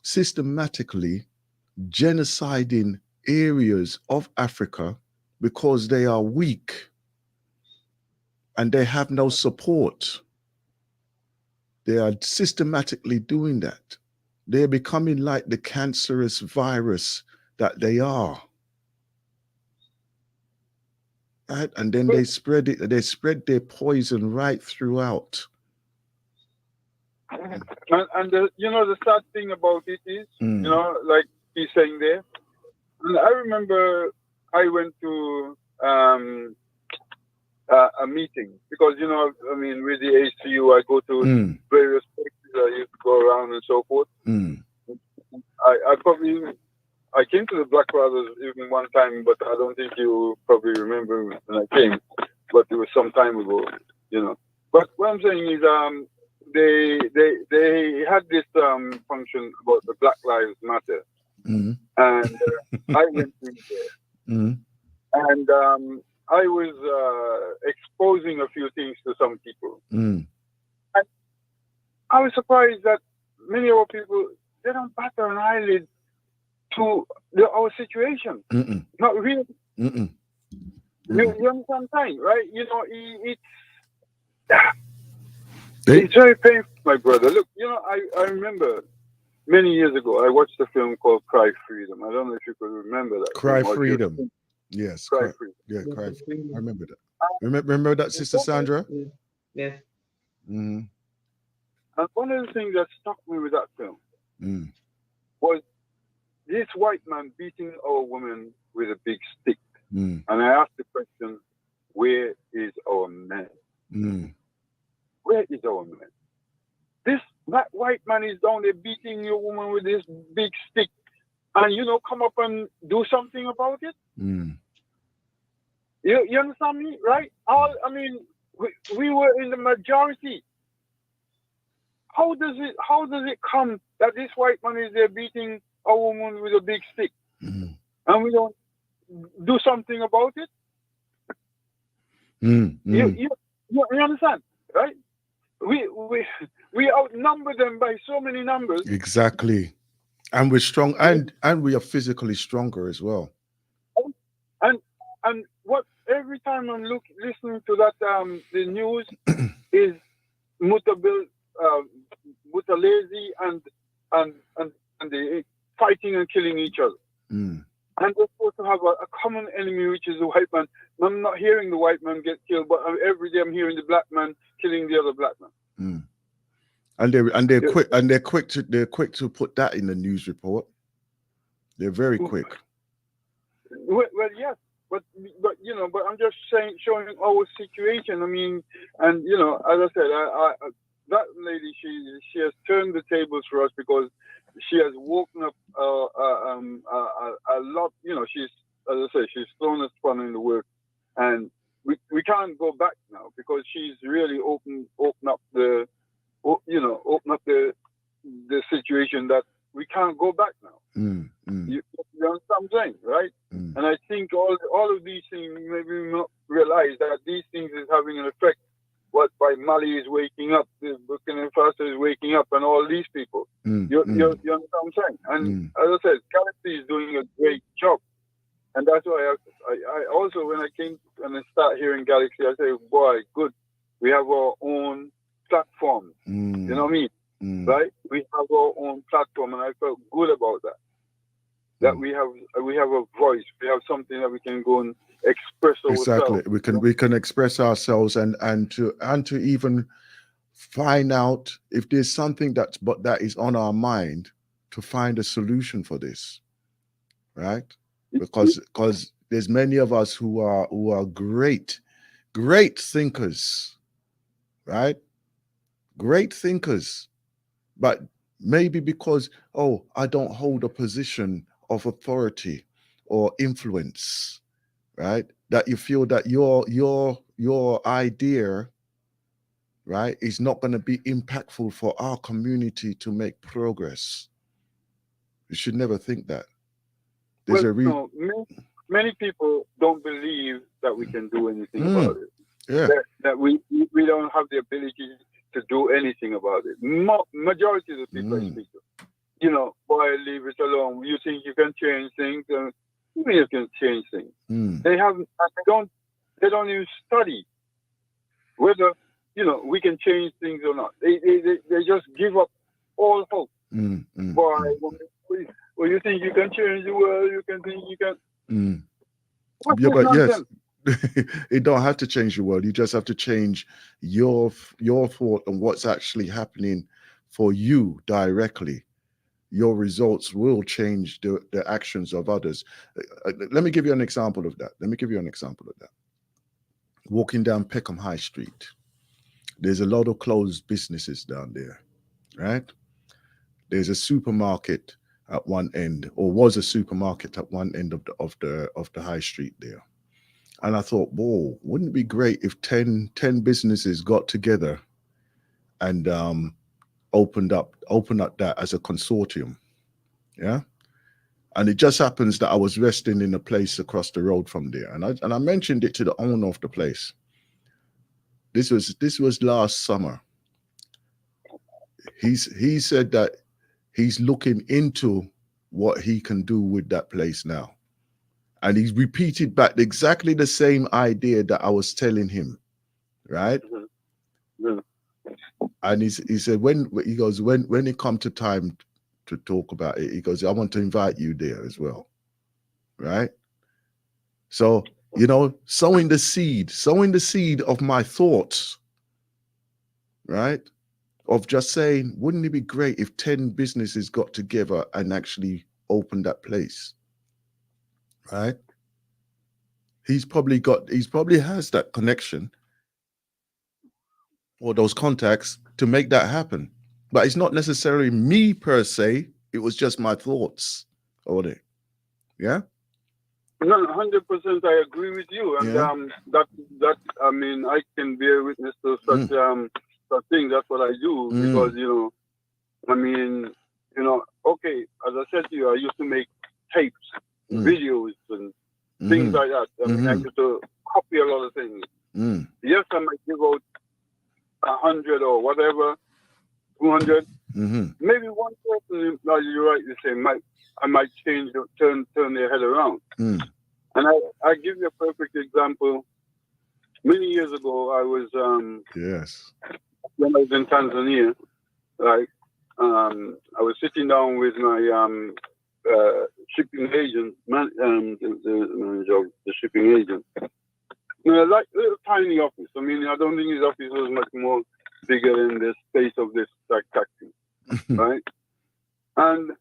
systematically genociding areas of Africa because they are weak and they have no support. They are systematically doing that. They're becoming like the cancerous virus that they are. Right? And then they spread it, they spread their poison right throughout. And the sad thing about it is, like he's saying there, and I remember I went to a meeting because, with the HCU, I go to various places. I used to go around and so forth. I came to the Black Brothers even one time, but I don't think you probably remember when I came, but it was some time ago, But what I'm saying is, they had this function about the Black Lives Matter, and I went in there, and I was exposing a few things to some people. And I was surprised that many of our people, they don't batter an eyelid to our situation. Not really. You understand what I'm saying, right? It's very painful, my brother. Look, I remember many years ago, I watched a film called Cry Freedom. I don't know if you could remember that. Cry Freedom. Yes. Cry Freedom. Yeah, Cry Freedom. I remember that. Remember that, Sister Sandra? Yeah. And one of the things that struck me with that film was this white man beating our woman with a big stick. And I asked the question, where is our man? Where is our man? That white man is down there beating your woman with this big stick, and come up and do something about it. You understand me, right? We were in the majority. How does it come that this white man is there beating a woman with a big stick, and we don't do something about it? You understand, right? We outnumber them by so many numbers. Exactly, and we're strong, and we are physically stronger as well. And what every time I'm listening to that the news is Mutabel, Mutalezi and they fighting and killing each other. And they're supposed to have a common enemy, which is the white man. I'm not hearing the white man get killed, but every day I'm hearing the black man killing the other black man. And they're quick to put that in the news report. They're very quick. Well, yes, but I'm just showing our situation. And as I said, that lady, she has turned the tables for us because she has woken up a lot. She's, as I say, she's thrown us fun in the work, and we can't go back now because she's really open up the situation that we can't go back now. You understand what I'm saying, right? And I think all of these things, maybe we not realize that these things is having an effect. What by Mali is waking up, the Burkina Faso is waking up, and all these people. You understand what I'm saying? And as I said, Galaxy is doing a great job, and that's why I also, when I came and I start hearing Galaxy, I say, boy, good, we have our own platform. You know what I mean? Right? We have our own platform, and I felt good about that. That we have a voice, we have something that we can go and express ourselves. Exactly. We can express ourselves and to even find out if there's something that is on our mind, to find a solution for this, right? Because there's many of us who are great thinkers, right? Great thinkers, but maybe because I don't hold a position of authority or influence, right? That you feel that your idea, right, is not going to be impactful for our community to make progress. You should never think that. There's Well, many people don't believe that we can do anything about it. Yeah. That we don't have the ability to do anything about it. Majority of the people I speak to, you know, boy, leave it alone. You think you can change things? You can change things. They don't even study whether, you know, we can change things or not. They just give up all hope. Boy, well, you think you can change the world? You can think you can. Yeah, but yes, you don't have to change the world. You just have to change your thought and what's actually happening for you directly. Your results will change the actions of others. Let me give you an example of that. Walking down Peckham High Street, there's a lot of closed businesses down there, right? There's a supermarket at one end, or was a supermarket at one end of the high street there. And I thought, whoa, wouldn't it be great if 10 businesses got together and opened up that as a consortium? Yeah. And it just happens that I was resting in a place across the road from there. And I mentioned it to the owner of the place. This was last summer. He said that he's looking into what he can do with that place now. And he's repeated back exactly the same idea that I was telling him, right? And he said, when it come to time to talk about it, he goes, I want to invite you there as well, right? So, you know, sowing the seed of my thoughts, right? Of just saying, wouldn't it be great if 10 businesses got together and actually opened that place, right? He probably has that connection or those contacts to make that happen. But it's not necessarily me per se. It was just my thoughts on it. Yeah? No, 100%. I agree with you. And that I mean, I can bear witness to such thing. That's what I do because, you know, I mean, you know, okay, as I said to you, I used to make tapes, videos and things like that. I mean, I used to copy a lot of things. Yes, I might give out 100 or whatever, 200. Maybe one person, like you're right, you say, I might change, turn their head around. And I give you a perfect example. Many years ago, I was when I was in Tanzania, right? I was sitting down with my shipping agent, the manager of the shipping agent. Like a little tiny office. I mean, I don't think his office was much more bigger than the space of this like taxi, right? And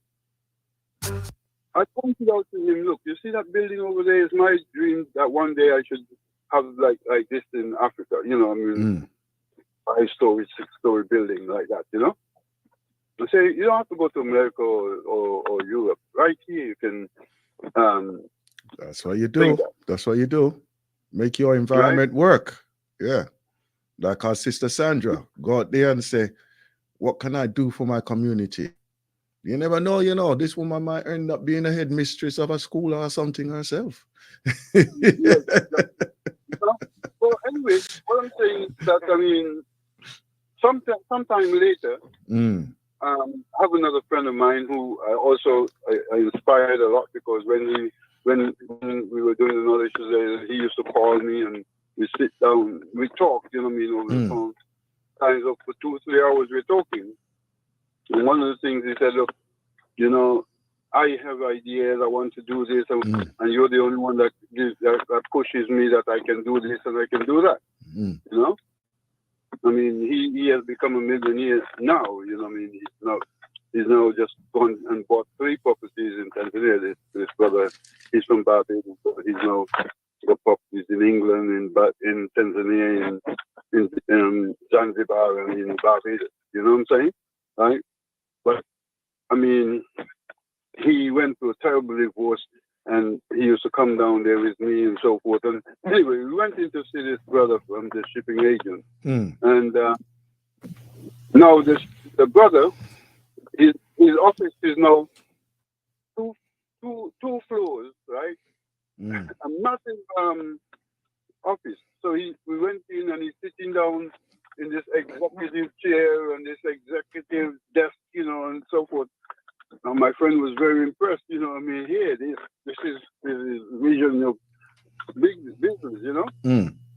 I pointed out to him, look, you see that building over there is my dream that one day I should have like this in Africa. You know, I mean, 5-story, 6-story building like that, you know? I say, you don't have to go to America or Europe. Right here, you can... That's what you do. That's what you do. Make your environment work. Yeah. Like our sister Sandra, go out there and say, what can I do for my community? You never know, you know, this woman might end up being a headmistress of a school or something herself. Yes. Well, anyway, what I'm saying is that, I mean, sometime later, I have another friend of mine who I inspired a lot because when we were doing the knowledge today, he used to call me and we sit down, we talk, you know what I mean, over the phone. Times up for 2-3 hours we're talking. And one of the things he said, look, you know, I have ideas, I want to do this, and you're the only one that pushes me that I can do this and I can do that. You know? I mean, he has become a millionaire now, you know what I mean? He's now just gone and bought 3 properties in Tanzania. This brother, he's from Barbados, so he's now got properties in England, in Tanzania, in Zanzibar, and in Barbados. You know what I'm saying? Right? But, I mean, he went through a terrible divorce, and he used to come down there with me and so forth. And anyway, we went in to see this brother from the shipping agent. And Now the brother, his office is now two floors, right? A massive office. So we went in and he's sitting down in this executive chair and this executive desk, you know, and so forth. Now my friend was very impressed, you know. I mean, here this is vision of big business, you know.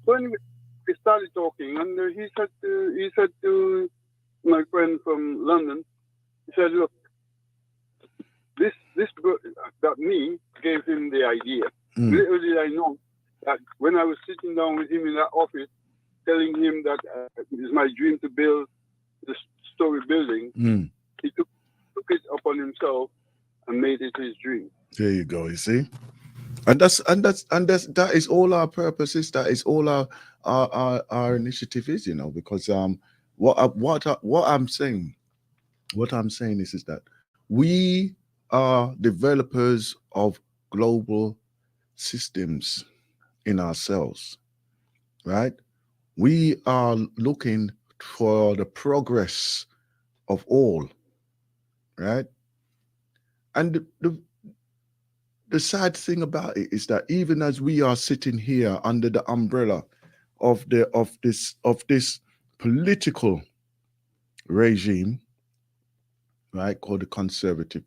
So anyway, we started talking, and he said to my friend from London, he said, "Look, this that me gave him the idea. Little did I know that when I was sitting down with him in that office, telling him that it is my dream to build this story building, he took it upon himself and made it his dream." There you go. You see, and that is all our purposes. That is all our initiative is. You know, because what I'm saying is that we are developers of global systems in ourselves, right? We are looking for the progress of all, right? And the sad thing about it is that even as we are sitting here under the umbrella of this political regime, right, called the conservative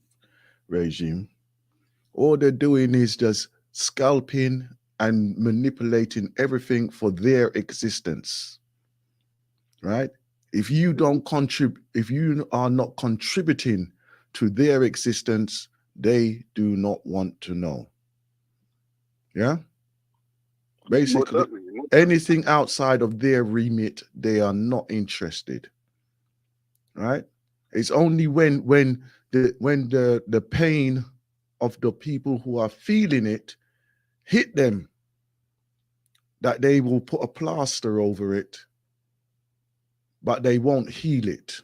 regime, all they're doing is just scalping and manipulating everything for their existence, right? If you don't contribute, if you are not contributing to their existence, they do not want to know. Yeah, basically anything outside of their remit, they are not interested, right? It's only when the pain of the people who are feeling it hit them that they will put a plaster over it, but they won't heal it.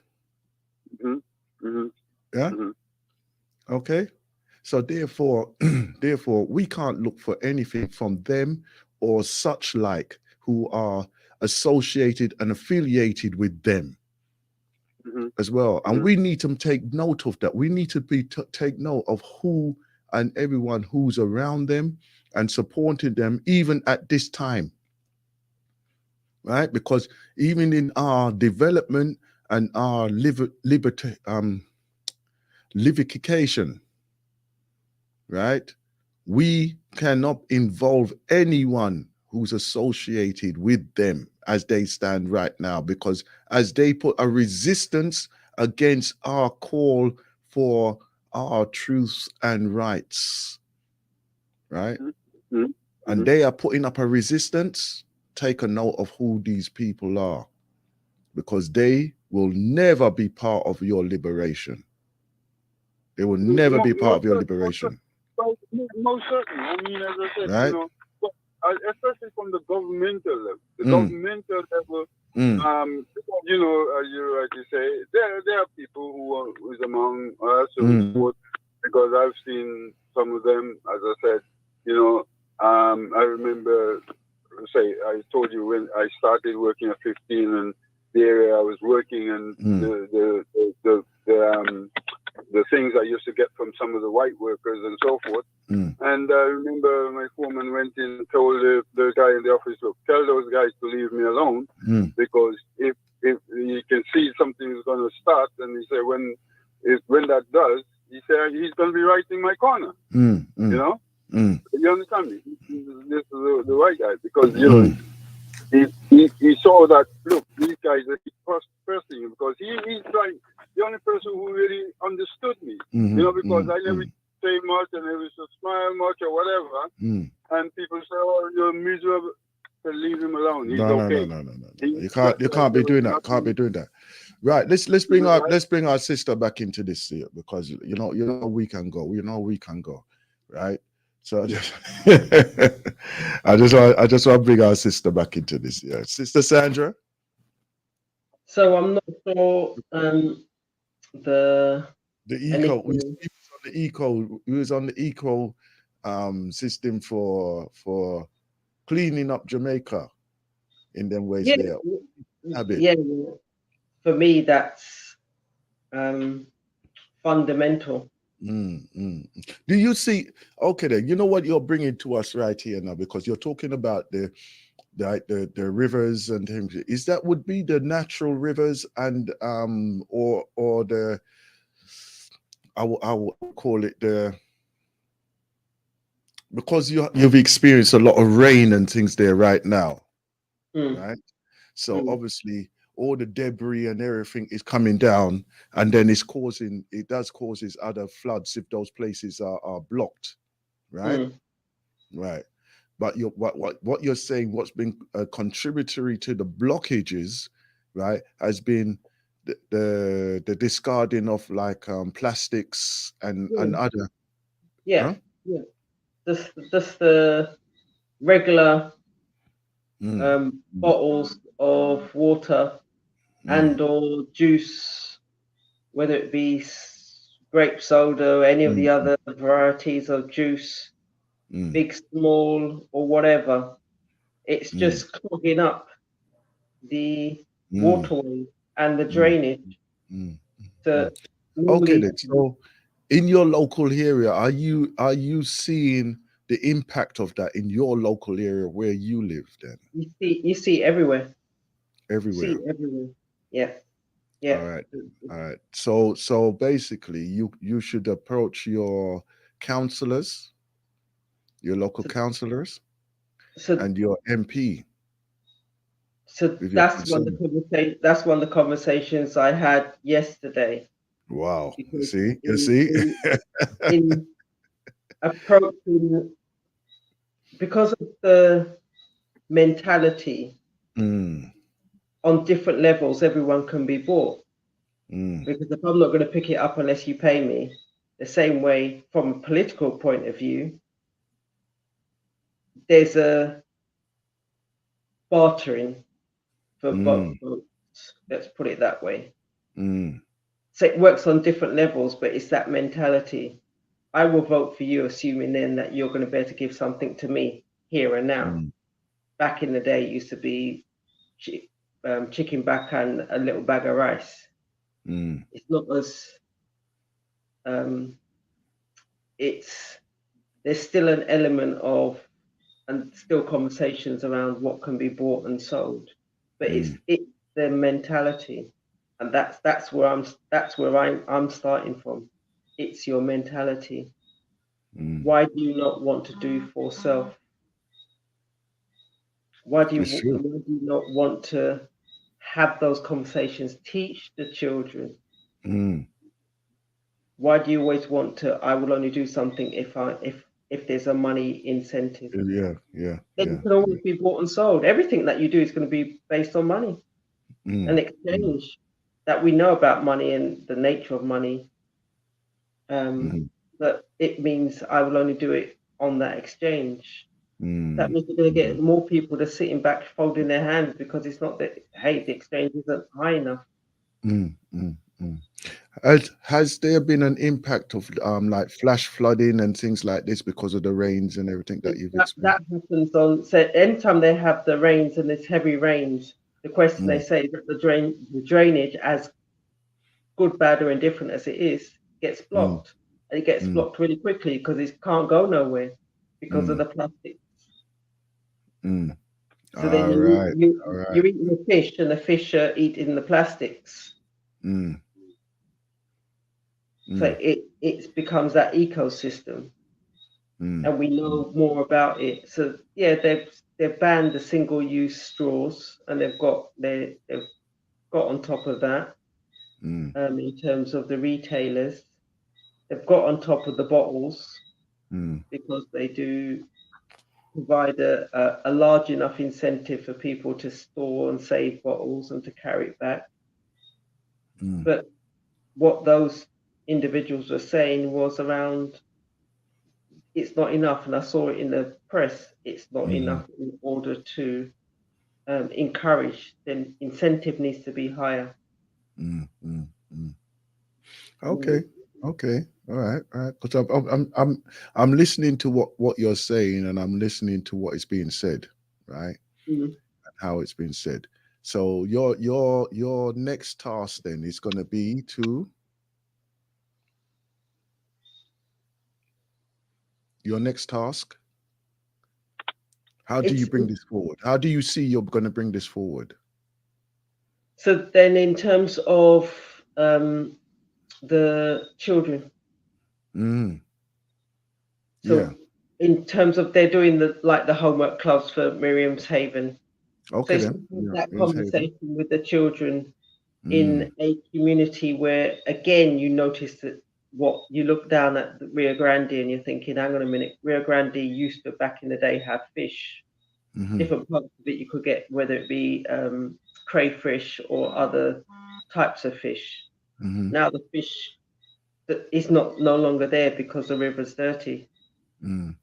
Yeah. Okay. So therefore, we can't look for anything from them or such like who are associated and affiliated with them as well. And we need to take note of that. We need to take note of who and everyone who's around them and supporting them even at this time, right? Because even in our development and our livification, right, we cannot involve anyone who's associated with them as they stand right now, because as they put a resistance against our call for our truths and rights, right? And they are putting up a resistance. Take a note of who these people are, because they will never be part of your liberation. They will never be part of your liberation. Most certainly. I mean, as I said, right? You know, especially from the governmental level. The governmental level, you know, as you rightly say, there are people who is among us who support, because I've seen some of them, as I said, you know, I remember, say, I told you when I started working at 15 and the area I was working and the things I used to get from some of the white workers and so forth. And I remember my foreman went in and told the guy in the office, look, tell those guys to leave me alone, because if you can see something is going to start, and he said when that does, he said he's going to be right in my corner. You know? You understand me? This is the right guy, because you know he saw that, look, these guys are pressing him, because he's like the only person who really understood me. You know, because I never say much and I used to smile much or whatever, and people say, "Oh, you're miserable." So leave him alone. He's okay. No. You can't be doing that. Can't be doing that. Right. Let's bring our sister back into this here, because you know we can go. We can go. Right. So I just want to bring our sister back into this. Yeah, Sister Sandra. So I'm not sure the eco. We was on the eco system for cleaning up Jamaica in them ways. Yeah. for me, that's fundamental. Do you see? Okay, then you know what you're bringing to us right here now, because you're talking about the rivers and things. Is that would be the natural rivers and or the I will call it the, because you've experienced a lot of rain and things there right now, Mm, right? So mm, obviously all the debris and everything is coming down, and then it does causes other floods if those places are blocked, right? mm. Right. But what you're saying, what's been contributory to the blockages, right, has been the discarding of like plastics and Yeah, other, yeah, huh? yeah. Just the regular Mm, bottles of water mm, and or juice, whether it be grape soda or any of mm, the other varieties of juice, mm, big, small, or whatever. It's mm, just clogging up the mm, waterway and the mm, drainage. mm, mm. So Okay normally, then. So in your local area, are you seeing the impact of that in your local area where you live then? you see everywhere. See Everywhere. everywhere. Yeah, All yeah. right. All right. So basically you should approach your counselors, your local So, counselors, so, and your MP so with your that's concern. that's one of the conversations I had yesterday Wow. You because see? You in see? in, in approaching, because of the mentality Mm, on different levels, everyone can be bought. mm, Because if I'm not going to pick it up unless you pay me, the same way from a political point of view, there's a bartering for mm, votes. Let's put it that way. mm, So it works on different levels, but it's that mentality. I will vote for you, assuming then that you're going to be able to give something to me here and now. mm, Back in the day, it used to be chicken back and a little bag of rice. mm. It's not as um, it's there's still an element of and still conversations around what can be bought and sold, but Mm, it's the mentality, and that's where I'm starting from. It's your mentality. mm. Why do you not want to do for self? It's true. Why do you not want to have those conversations? Teach the children. Mm. Why do you always want to? I will only do something if there's a money incentive. Yeah, yeah, Then you yeah, can yeah. always be bought and sold. Everything that you do is going to be based on money. An Mm, mm, exchange that we know about money and the nature of money, mm, that it means I will only do it on that exchange. That mm, means you're going to mm, get more people just sitting back folding their hands because it's not that, hey, the exchange isn't high enough. mm, mm, mm. Has there been an impact of like flash flooding and things like this because of the rains and everything that you've That experienced? happens on, so anytime they have the rains and it's heavy rains, the question they Mm, say that the drainage, as good, bad, or indifferent as it is, gets mm, blocked. And it gets mm, blocked really quickly because it can't go nowhere because of mm, the plastic. mm. So then All right, all right. you're eating the fish and the fish are eating the plastics. Mm, So mm, it becomes that ecosystem, mm, and we know more about it. So yeah, they've banned the single-use straws, and they've got on top of that mm, in terms of the retailers. They've got on top of the bottles mm, because they do provide a large enough incentive for people to store and save bottles and to carry it back. mm, But what those individuals were saying was around, it's not enough, and I saw it in the press, it's not mm, enough in order to encourage. The incentive needs to be higher. mm, mm, mm. Mm, Okay, okay, all right, all right. Because I'm listening to what you're saying, and I'm listening to what is being said, right? mm, How it's been said. So your next task then is going to be to your next task. How do you It's bring this forward? How do you see you're going to bring this forward? so then in terms of the children. Mm. So Yeah. in terms of they're doing the homework clubs for Miriam's Haven. So Okay it's then. Yeah. that Miss Haven. conversation with the children Mm. in a community where, again, you notice that what you look down at the Rio Grande and you're thinking, hang on a minute, Rio Grande used to back in the day have fish, Mhm. different parts of it you could get, whether it be crayfish or other types of fish. Mhm. Now the fish that is no longer there because the river's dirty Mm.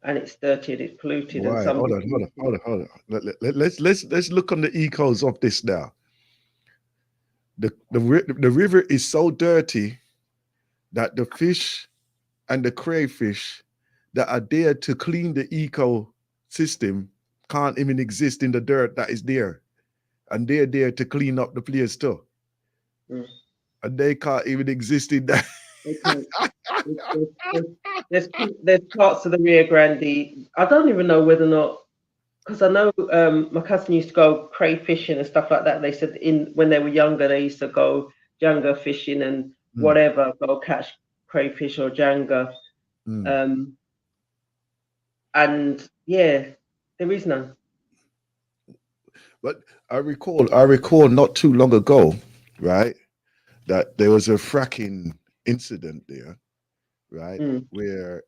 and it's dirty and it's polluted and Why? some Hold on. Let's look on the ecos of this now. The river is so dirty that the fish and the crayfish that are there to clean the ecosystem can't even exist in the dirt that is there, and they're there to clean up the place too, Mm. and they can't even exist in that. They can't. There's parts of the Rio Grande. I don't even know whether or not, because I know my cousin used to go crayfishing and stuff like that. They said when they were younger, they used to go janga fishing and whatever, go catch crayfish or janga. Mm. And yeah, there is none. But I recall not too long ago, right, that there was a fracking incident there, right, Mm. where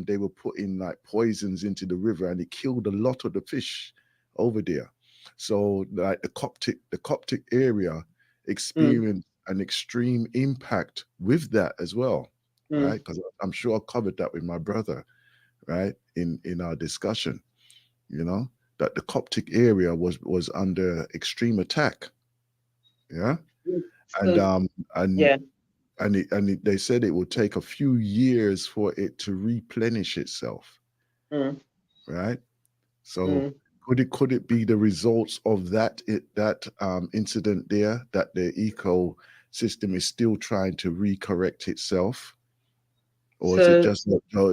they were putting like poisons into the river and it killed a lot of the fish over there. So like the Coptic area experienced an extreme impact with that as well, Mm. right? Because I'm sure I covered that with my brother, right, in our discussion, you know, that the Coptic area was under extreme attack. Yeah. And So and yeah. they said it would take a few years for it to replenish itself, Mm. right? So Mm. could it be the results of that incident there, that the ecosystem is still trying to recorrect itself, or is it So just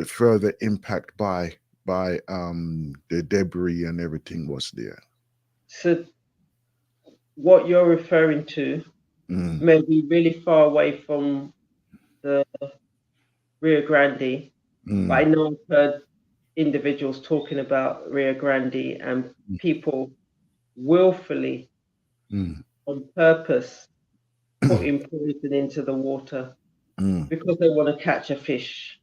further impact by the debris and everything was there? so what you're referring to Mm, may be really far away from the Rio Grande, but I mm, know I've heard individuals talking about Rio Grande and people willfully, mm, on purpose, putting poison into the water mm, because they want to catch a fish.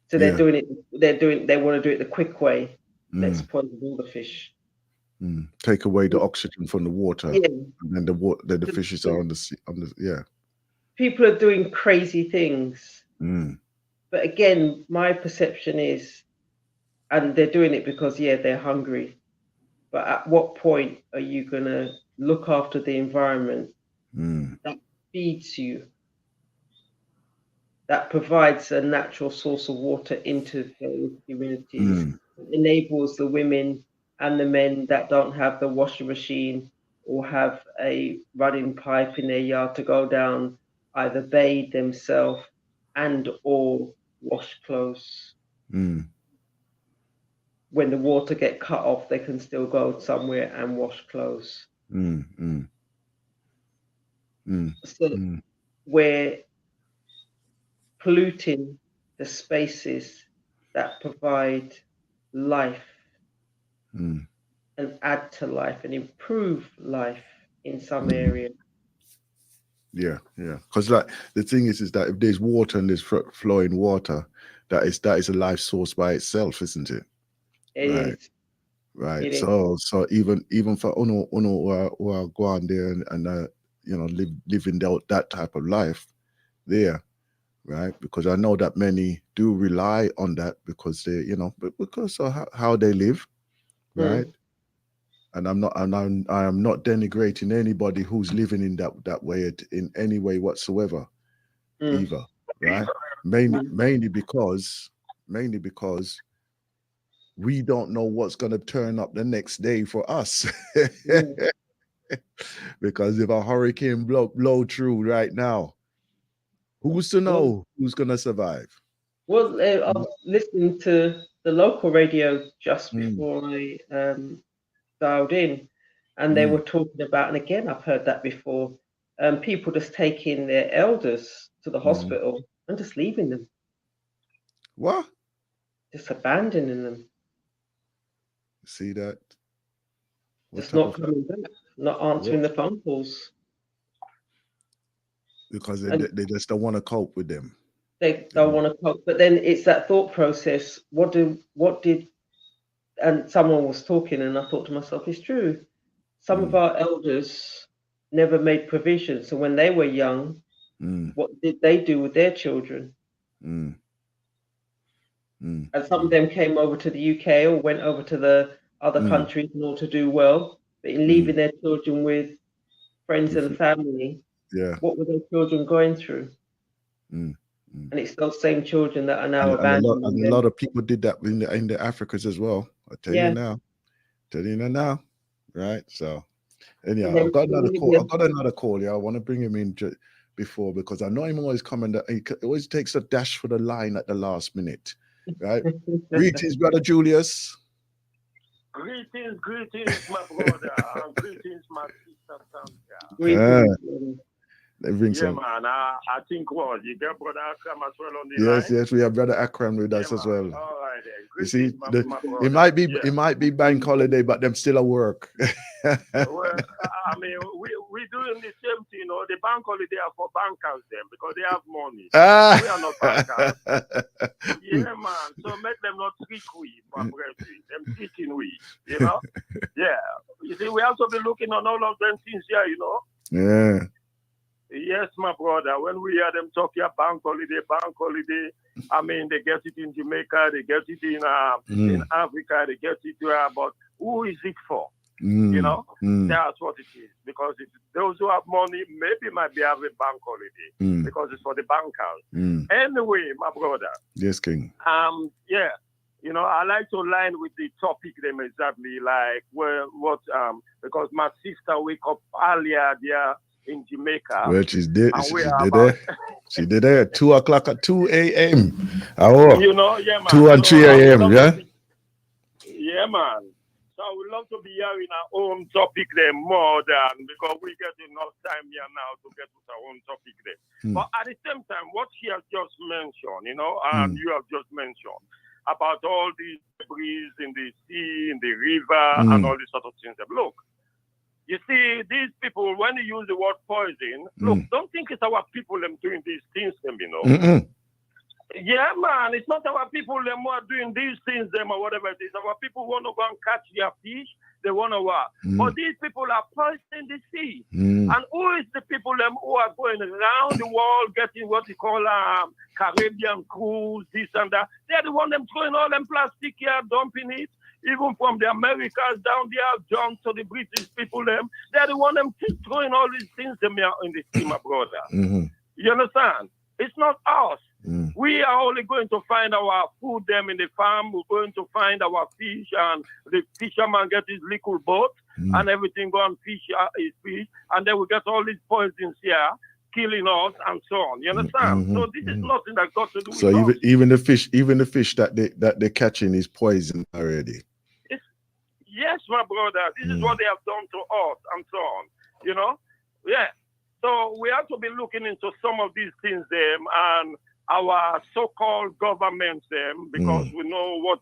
So they're yeah. doing it. They want to do it the quick way. Let's Mm, poison all the fish. take away the oxygen from the water, Yeah. and then the So- fishes are so on the yeah. people are doing crazy things, Mm, but again, my perception is, and they're doing it because they're hungry. But at what point are you gonna look after the environment mm, that feeds you, that provides a natural source of water into those communities, mm, enables the women and the men that don't have the washing machine or have a running pipe in their yard to go down, either bathe themselves and or wash clothes. mm, When the water get cut off, they can still go somewhere and wash clothes. mm, mm, mm, So mm, we're polluting the spaces that provide life mm. and add to life and improve life in some Mm. areas. Yeah, yeah. Because like the thing is that if there's water and there's flowing water, that is a life source by itself, isn't it? It Right, is. right. It is. So even for Uno who are go on there and living that type of life there, right? Because I know that many do rely on that because they, but because of how they live, right? Mm, And I am not denigrating anybody who's living in that way in any way whatsoever, mm, either, right? mm, Mainly because we don't know what's going to turn up the next day for us. Mm. Because if a hurricane blow through right now, who's to Well, know who's going to survive? well, I was listening to the local radio just Mm, before I dialed in, and they mm. were talking about, and again, I've heard that before, people just taking their elders to the Mm. hospital and just leaving them, What? just abandoning them, See that? What just type not of coming back, not what? answering the phone calls. Because And they just don't want to cope with them. they don't want to cope. But then it's that thought process. What did, and someone was talking, and I thought to myself, it's true. Some of Mm, our elders never made provision. So when they were young, mm, what did they do with their children? mm, mm, And some of them came over to the UK or went over to the other mm, countries in order to do well. But in mm. leaving their children with friends With- and family, Yeah. what were their children going through? Mm, mm. And it's those same children that are now And a abandoning them. lot of people did that in the Africas as well. I tell Yeah. you now. Right? So anyhow, And then I've got another maybe call. I've got another call. Yeah, I want to bring him in before, because I know him always coming. He always takes a dash for the line at the last minute. Right? Greetings, brother Julius. Greetings, my brother, and greetings, my sister Sandra. Greetings. They bring Yeah, some. man, I think what you got brother Akram as well on the Yes, line. yes, we have brother Akram with us Yeah, as man. well. All right, then. You see, Greetings, my brother. it might be bank holiday, but them still at work. Well, I mean, we doing the same thing, you know. The bank holiday are for bankers, them, because they have money. Ah. We are not bankers. Yeah, man. So make them not trick we for breastfeed. Them teaching we, you know. Yeah. You see, we have to be looking on all of them things here, you know. Yeah. Yes, my brother. When we hear them talking about bank holiday, I mean, they get it in Jamaica, they get it in Africa, they get it but who is it for? You know, that's what it is. Because if those who have money maybe might be having bank holiday because it's for the bankers. Anyway, my brother. Yes, King. Yeah. You know, I like to line with the topic them exactly, like because my sister wake up earlier there in Jamaica. Well, she did it at 2 o'clock at 2 a.m. Oh, you know, yeah, man. 2 and 3 a.m. Yeah. Yeah, man. So I would love to be hearing our own topic there more than, because we get enough time here now to get to our own topic there. But at the same time, what she has just mentioned, you know, and you have just mentioned about all these debris in the sea, in the river, and all these sort of things. Look. You see, these people, when you use the word poison, look, don't think it's our people them doing these things, them, you know. Yeah, man, it's not our people them who are doing these things, them, or whatever it is. Our people want to go and catch their fish, they want to work. But these people are poisoning the sea. And who is the people them who are going around the world getting what we call Caribbean cruise, this and that? They're the one them throwing all them plastic here, dumping it. Even from the Americans down there, down to the British people, them, they're the one them keep throwing all these things them here in the sea, my brother. You understand? It's not us. We are only going to find our food them in the farm. We're going to find our fish, and the fisherman get his little boat and everything, go and fish his fish, and then we get all these poisons here killing us and so on. You understand? So this is nothing that got to do with us. even the fish that they're catching is poison already. Yes, my brother. This is what they have done to us and so on. You know? Yeah. So we have to be looking into some of these things, them, and our so-called governments, them, because we know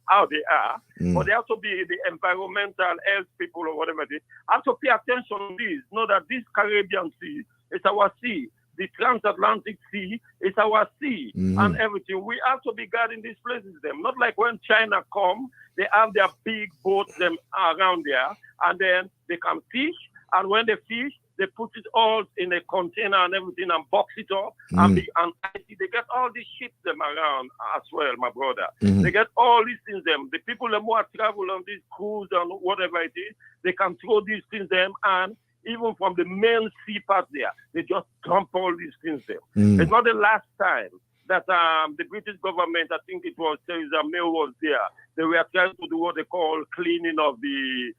how they are. But they have to be the environmental health people or whatever it is. Have to pay attention to this. Know that this Caribbean Sea is our sea. The transatlantic sea is our sea and everything. We have to be guarding these places, them. Not like when China come, they have their big boats them around there, and then they can fish. And when they fish, they put it all in a container and everything and box it up. And they get all these ships them around as well, my brother. They get all these things them. The people them who are travel on this cruise and whatever it is, they can throw these things them, and even from the main sea part there, they just dump all these things there. It's not the last time that the British government, I think it was Theresa May was there. They were trying to do what they call cleaning of the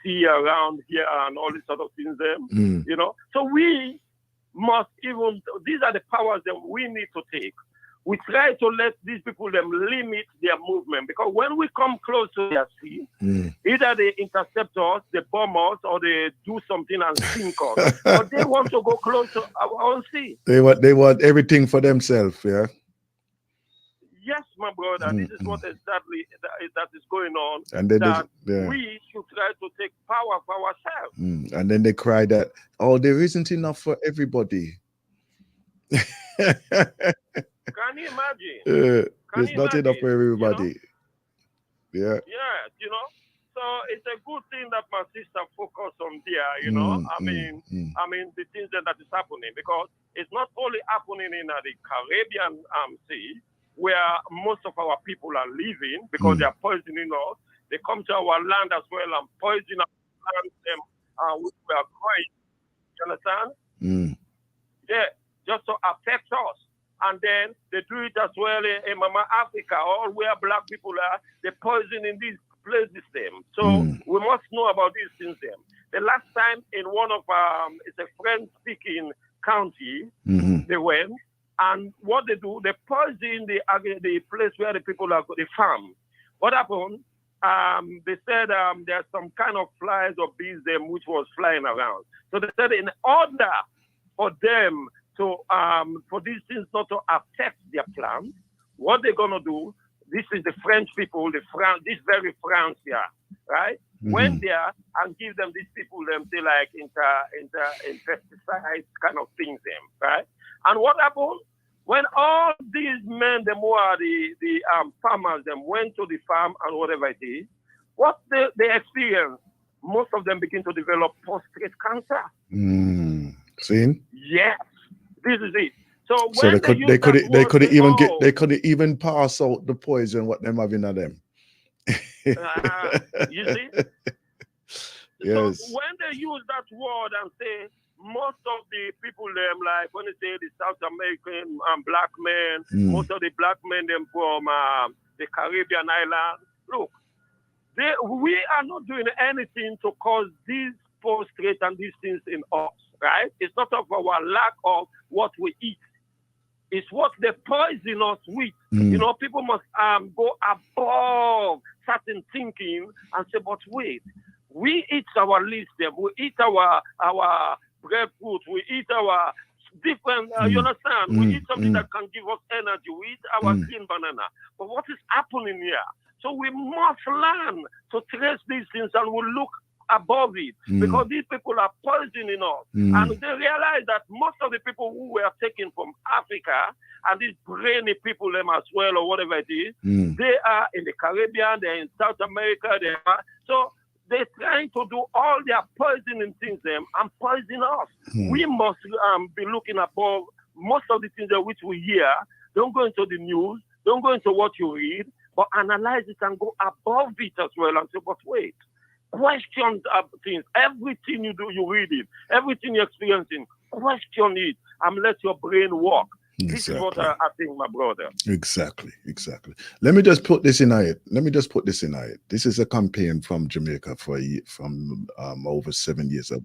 sea around here and all these sort of things there, you know. So we must even, these are the powers that we need to take. We try to let these people them limit their movement, because when we come close to their sea, either they intercept us, they bomb us, or they do something and sink us. But they want to go close to our own sea. They want everything for themselves, yeah. Yes, my brother. This is what exactly that is going on. And then we should try to take power for ourselves. And then they cry that, oh, there isn't enough for everybody. Can you imagine? There's not enough for everybody. You know? Yeah, you know. So it's a good thing that my sister focused on there, you know. I mean, the things that is happening, because it's not only happening in the Caribbean Sea, where most of our people are living, because they are poisoning us. They come to our land as well and poison our land, which we are growing. You understand? Yeah, just to affect us. And then they do it as well in Mama Africa, all where black people are, they poison in these places them. So we must know about these things them. The last time in one of it's a French-speaking county, they went, and what they do, they poison the place where the people are, the farm. What happened? They said there's some kind of flies or bees them which was flying around. So they said in order for them to for these things not to affect their plants, what they're gonna do, this is the French people, this very France here, right? Went there and give them these people them say like pesticides kind of things them, right? And what happened? When all these men, them who are the farmers, them went to the farm and whatever it is, what they experienced, most of them begin to develop prostate cancer. See? Yes, this is it. So they couldn't even pass out the poison what them having at them. You see? Yes. So when they use that word and say most of the people them, like when they say the South American black men, most of the black men them from the Caribbean island, look, we are not doing anything to cause these prostrate and these things in us, right? It's not of our lack of what we eat. It's what they poison us with. You know, people must go above certain thinking and say, but wait, we eat our leaves, we eat our breadfruit, we eat our different, you understand? We eat something that can give us energy. We eat our green banana. But what is happening here? So we must learn to trace these things and we'll look above it, because these people are poisoning us. And they realize that most of the people who were taken from Africa, and these brainy people them as well, or whatever it is, they are in the Caribbean, they're in South America, so they're trying to do all their poisoning things them and poison us. We must be looking above most of the things that which we hear. Don't go into the news, don't go into what you read, but analyze it and go above it as well and say, but wait, question things. Everything you do, you read it. Everything you're experiencing, question it and let your brain work. Exactly. This is what I think, my brother. Exactly. Let me just put this in it. This is a campaign from Jamaica from over 7 years ago.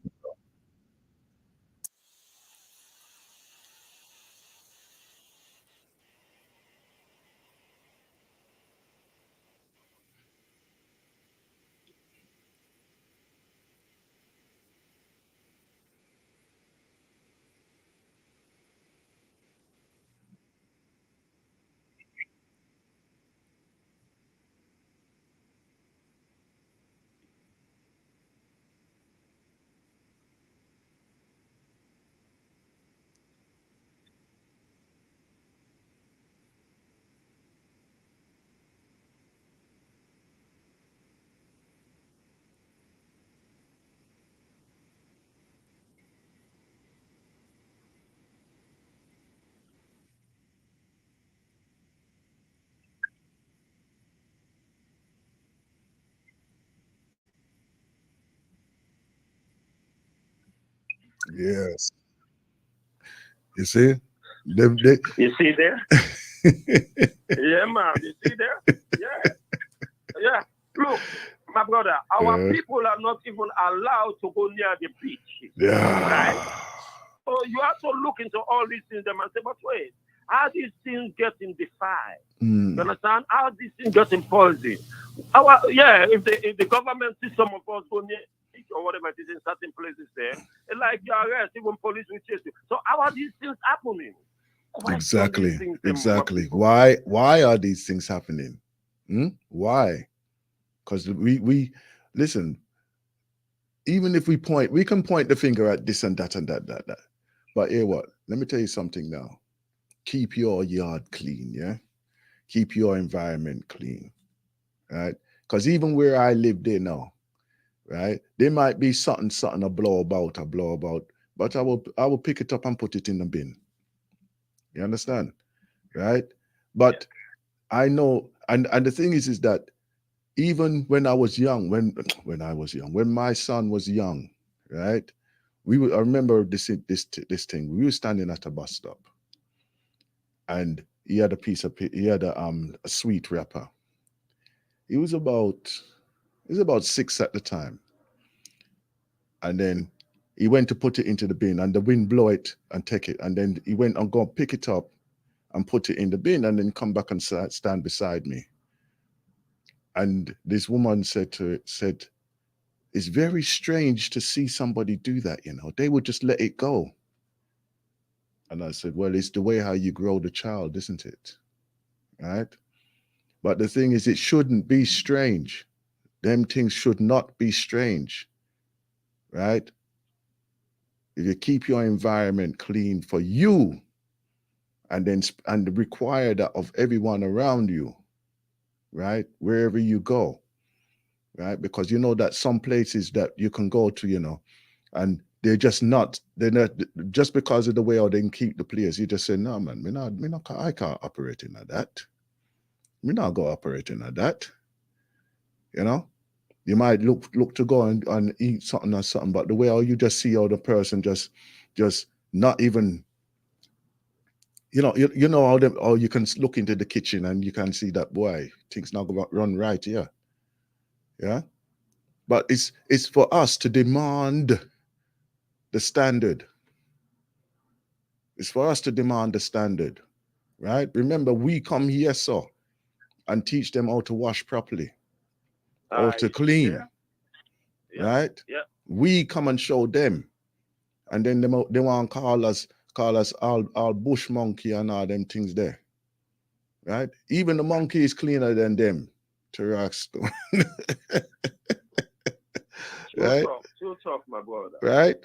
Yes. You see? You see there? Yeah, man. You see there? Yeah. Yeah. Look, my brother, our people are not even allowed to go near the beach. Right? So you have to look into all these things and say, but wait, how these things getting defied? You understand? How these things getting poisoned? If the government sees some of us go near beach or whatever it is in certain places there, like you arrest, even police will chase you. So how are these things happening? Exactly. Exactly. Why are these things happening? Why? Because we listen, even if we can point the finger at this and that and that. But hear what? Let me tell you something now. Keep your yard clean, yeah? Keep your environment clean. Right? Because even where I live there now, right? There might be something a blow about, but I will pick it up and put it in the bin. You understand? Right? But I know, and the thing is that even when I was young, when my son was young, right? I remember this thing. We were standing at a bus stop, and he had a sweet wrapper. He was about 6 at the time, and then he went to put it into the bin, and the wind blow it and take it, and then he went and go pick it up and put it in the bin, and then come back and stand beside me. And this woman said, it's very strange to see somebody do that, you know. They would just let it go. And I said, well, it's the way how you grow the child, isn't it? Right? But the thing is, it shouldn't be strange. Them things should not be strange. Right? If you keep your environment clean for you, and require that of everyone around you, right? Wherever you go, right? Because you know that some places that you can go to, you know, and they're not just because of the way how they can keep the place. You just say, no, man, I can't operate in that. Me not go operating at that. You know, you might look to go and eat something or something, but the way how you just see how the person just not even, you know how you can look into the kitchen and you can see that, boy, things not going to run right here. Yeah. But it's for us to demand the standard. It's for us to demand the standard, right? Remember, we come here, so, and teach them how to wash properly, how to clean, right? Yeah. We come and show them, and then they want to call us all bush monkey and all them things there, right? Even the monkey is cleaner than them, to Rockstone. Right? Too tough, my brother. Right?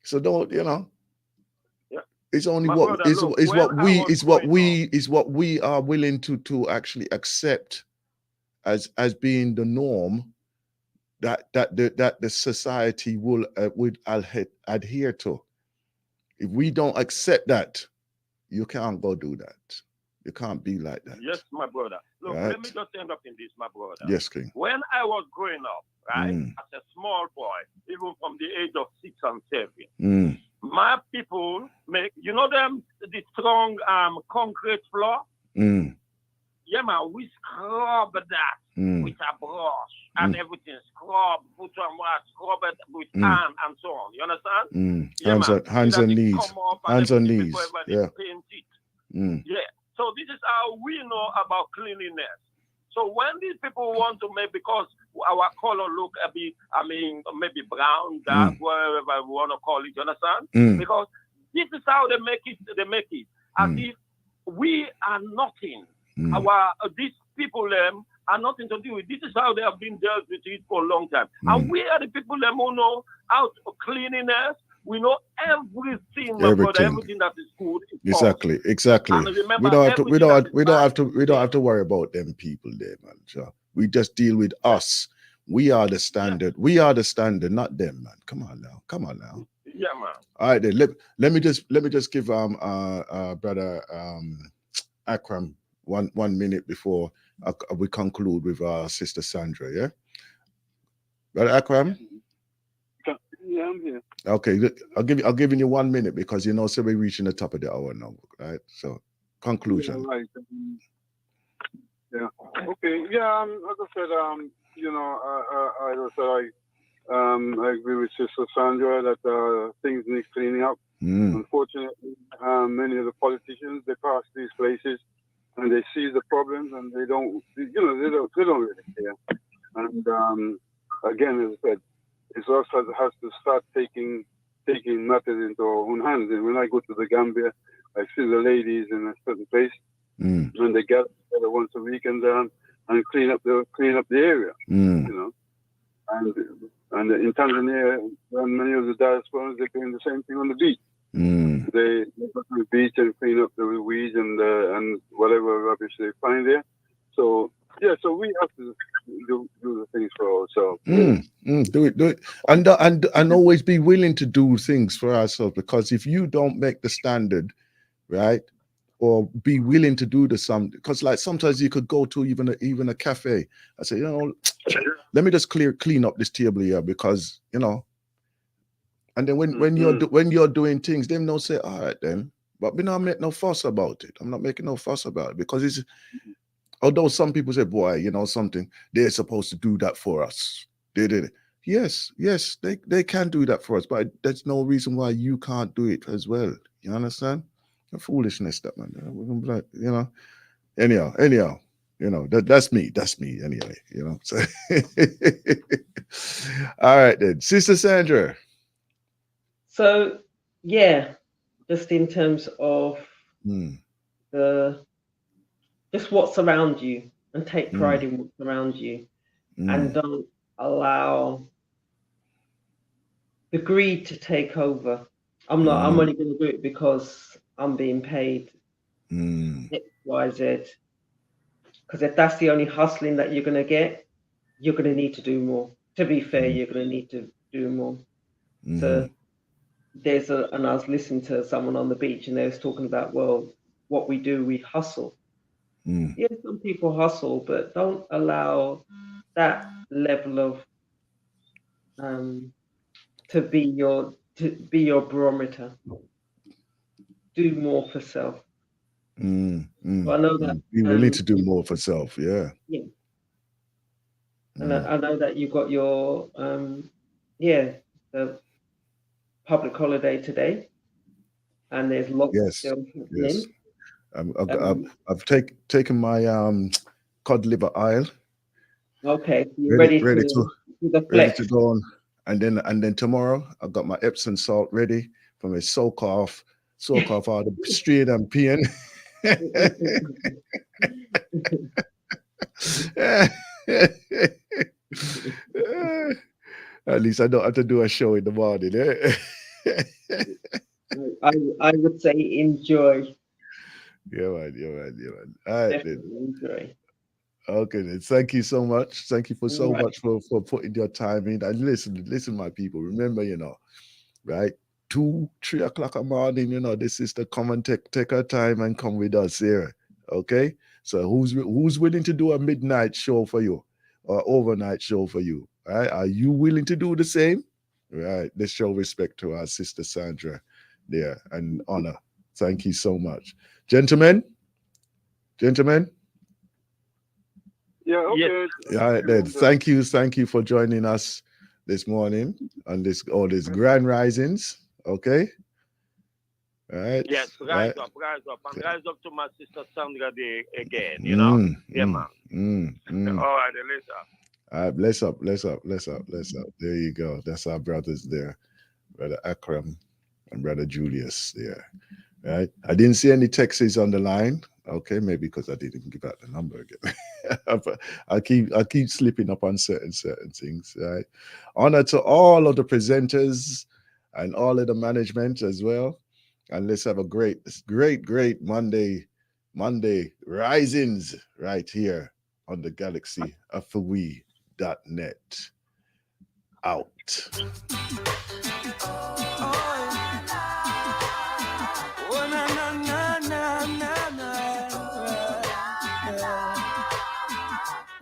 So don't, you know. Yeah. It's only My what brother, what we are willing to actually accept as being the norm that the society would adhere to. If we don't accept that, you can't go do that. You can't be like that. Yes, my brother. Look, right? Let me just end up in this, my brother. Yes, King. When I was growing up, right, as a small boy, even from the age of 6 and 7, my people make, you know them, the strong concrete floor? Yeah, man, we scrub that with a brush and everything. Scrub, put on what, scrub it with hand and so on. You understand? Yeah, hands and knees. Hands and knees. Yeah. Paint it. Yeah. So this is how we know about cleanliness. So when these people want to make, because our color look a bit, maybe brown, dark, whatever we want to call it, you understand? Because this is how they make it. As if we are nothing. These people are nothing to do with. This is how they have been dealt with it for a long time. And we are the people who know how to cleanliness. We know everything, my brother, everything that is good. Exactly. Remember, we don't have to worry about them people there, man. So we just deal with us. We are the standard. Yeah. We are the standard, not them, man. Come on now. Yeah, man. All right, then. Let me just give brother Akram one minute before we conclude with our sister Sandra. Yeah, brother Akram. Yeah, I'm here. Okay, I'll give you 1 minute because so we're reaching the top of the hour now, right? So conclusion. Right. Yeah. Okay. Yeah. As I said, I agree with Sister Sandra that things need cleaning up. Unfortunately, many of the politicians, they pass these places and they see the problems and they don't really care. And again, as I said, it also has to start taking matters into our own hands. And when I go to the Gambia, I see the ladies in a certain place, and they gather together once a week and clean up the area. And in Tanzania, and many of the diasporans, they're doing the same thing on the beach. They go to the beach and clean up the weeds and whatever rubbish they find there. So we have to do the things for ourselves. Do it, and always be willing to do things for ourselves. Because if you don't make the standard, right, or be willing to do the something, because like sometimes you could go to even a cafe. I say, let me just clean up this table here because and then when you're doing things, them don't say, all right then, but we don't make no fuss about it. I'm not making no fuss about it because it's. Although some people say, boy, something, they're supposed to do that for us. They did it. Yes, they can do that for us, but there's no reason why you can't do it as well. You understand? The foolishness that man. We're gonna be like, anyhow, that's me anyway, So all right then. Sister Sandra. So yeah, just in terms of just what's around you, and take pride in what's around you, and don't allow the greed to take over. I'm only going to do it because I'm being paid X, Y, Z. Because if that's the only hustling that you're going to get, you're going to need to do more. To be fair, you're going to need to do more. So and I was listening to someone on the beach, and they was talking about, well, what we do, we hustle. Yeah, some people hustle, but don't allow that level of to be your barometer. Do more for self. So I know that be willing to do more for self. Yeah. And I know that you've got your the public holiday today, and there's lots still happening. I've taken my cod liver oil. Okay, so you're ready to go on, and then tomorrow I've got my Epsom salt ready for my soak off all the strain and pain. At least I don't have to do a show in the morning. I would say enjoy. Yeah, man. All right, then. Enjoy. Okay, then. Thank you so much. Thank you so much for putting your time in. And listen, my people. Remember, right? 2-3 o'clock in the morning. This is to come and take our time and come with us here. Okay. So who's willing to do a midnight show for you or overnight show for you? Right? Are you willing to do the same? Right. Let's show respect to our sister Sandra there and honor. Thank you so much. Gentlemen. Yeah, okay. All right, then. Thank you for joining us this morning on all these grand risings. Okay. All right. Yes, rise up, and rise up to my sister Sandra Day again. Yeah, man. All right, later. All right, bless up. There you go. That's our brothers there, Brother Akram and Brother Julius there. Right. I didn't see any texts on the line. Okay, maybe because I didn't give out the number again. But I keep slipping up on certain things. Right. Honor to all of the presenters and all of the management as well. And let's have a great Monday risings right here on the Galaxy Afterwe.net. Out.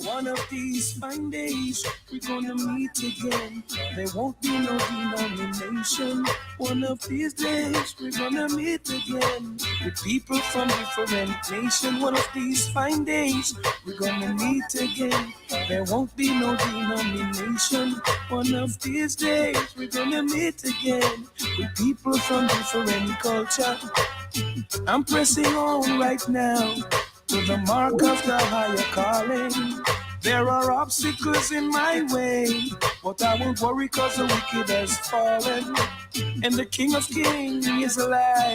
One of these fine days, we're gonna meet again. There won't be no denomination. nation. One of these days we're gonna meet again with people from different nations. One of these fine days we're gonna meet again. There won't be no denomination. One of these days we're gonna meet again with people from different culture. I'm pressing on right now to the mark of the higher calling. There are obstacles in my way, but I won't worry 'cause the wicked has fallen, and the King of Kings is alive.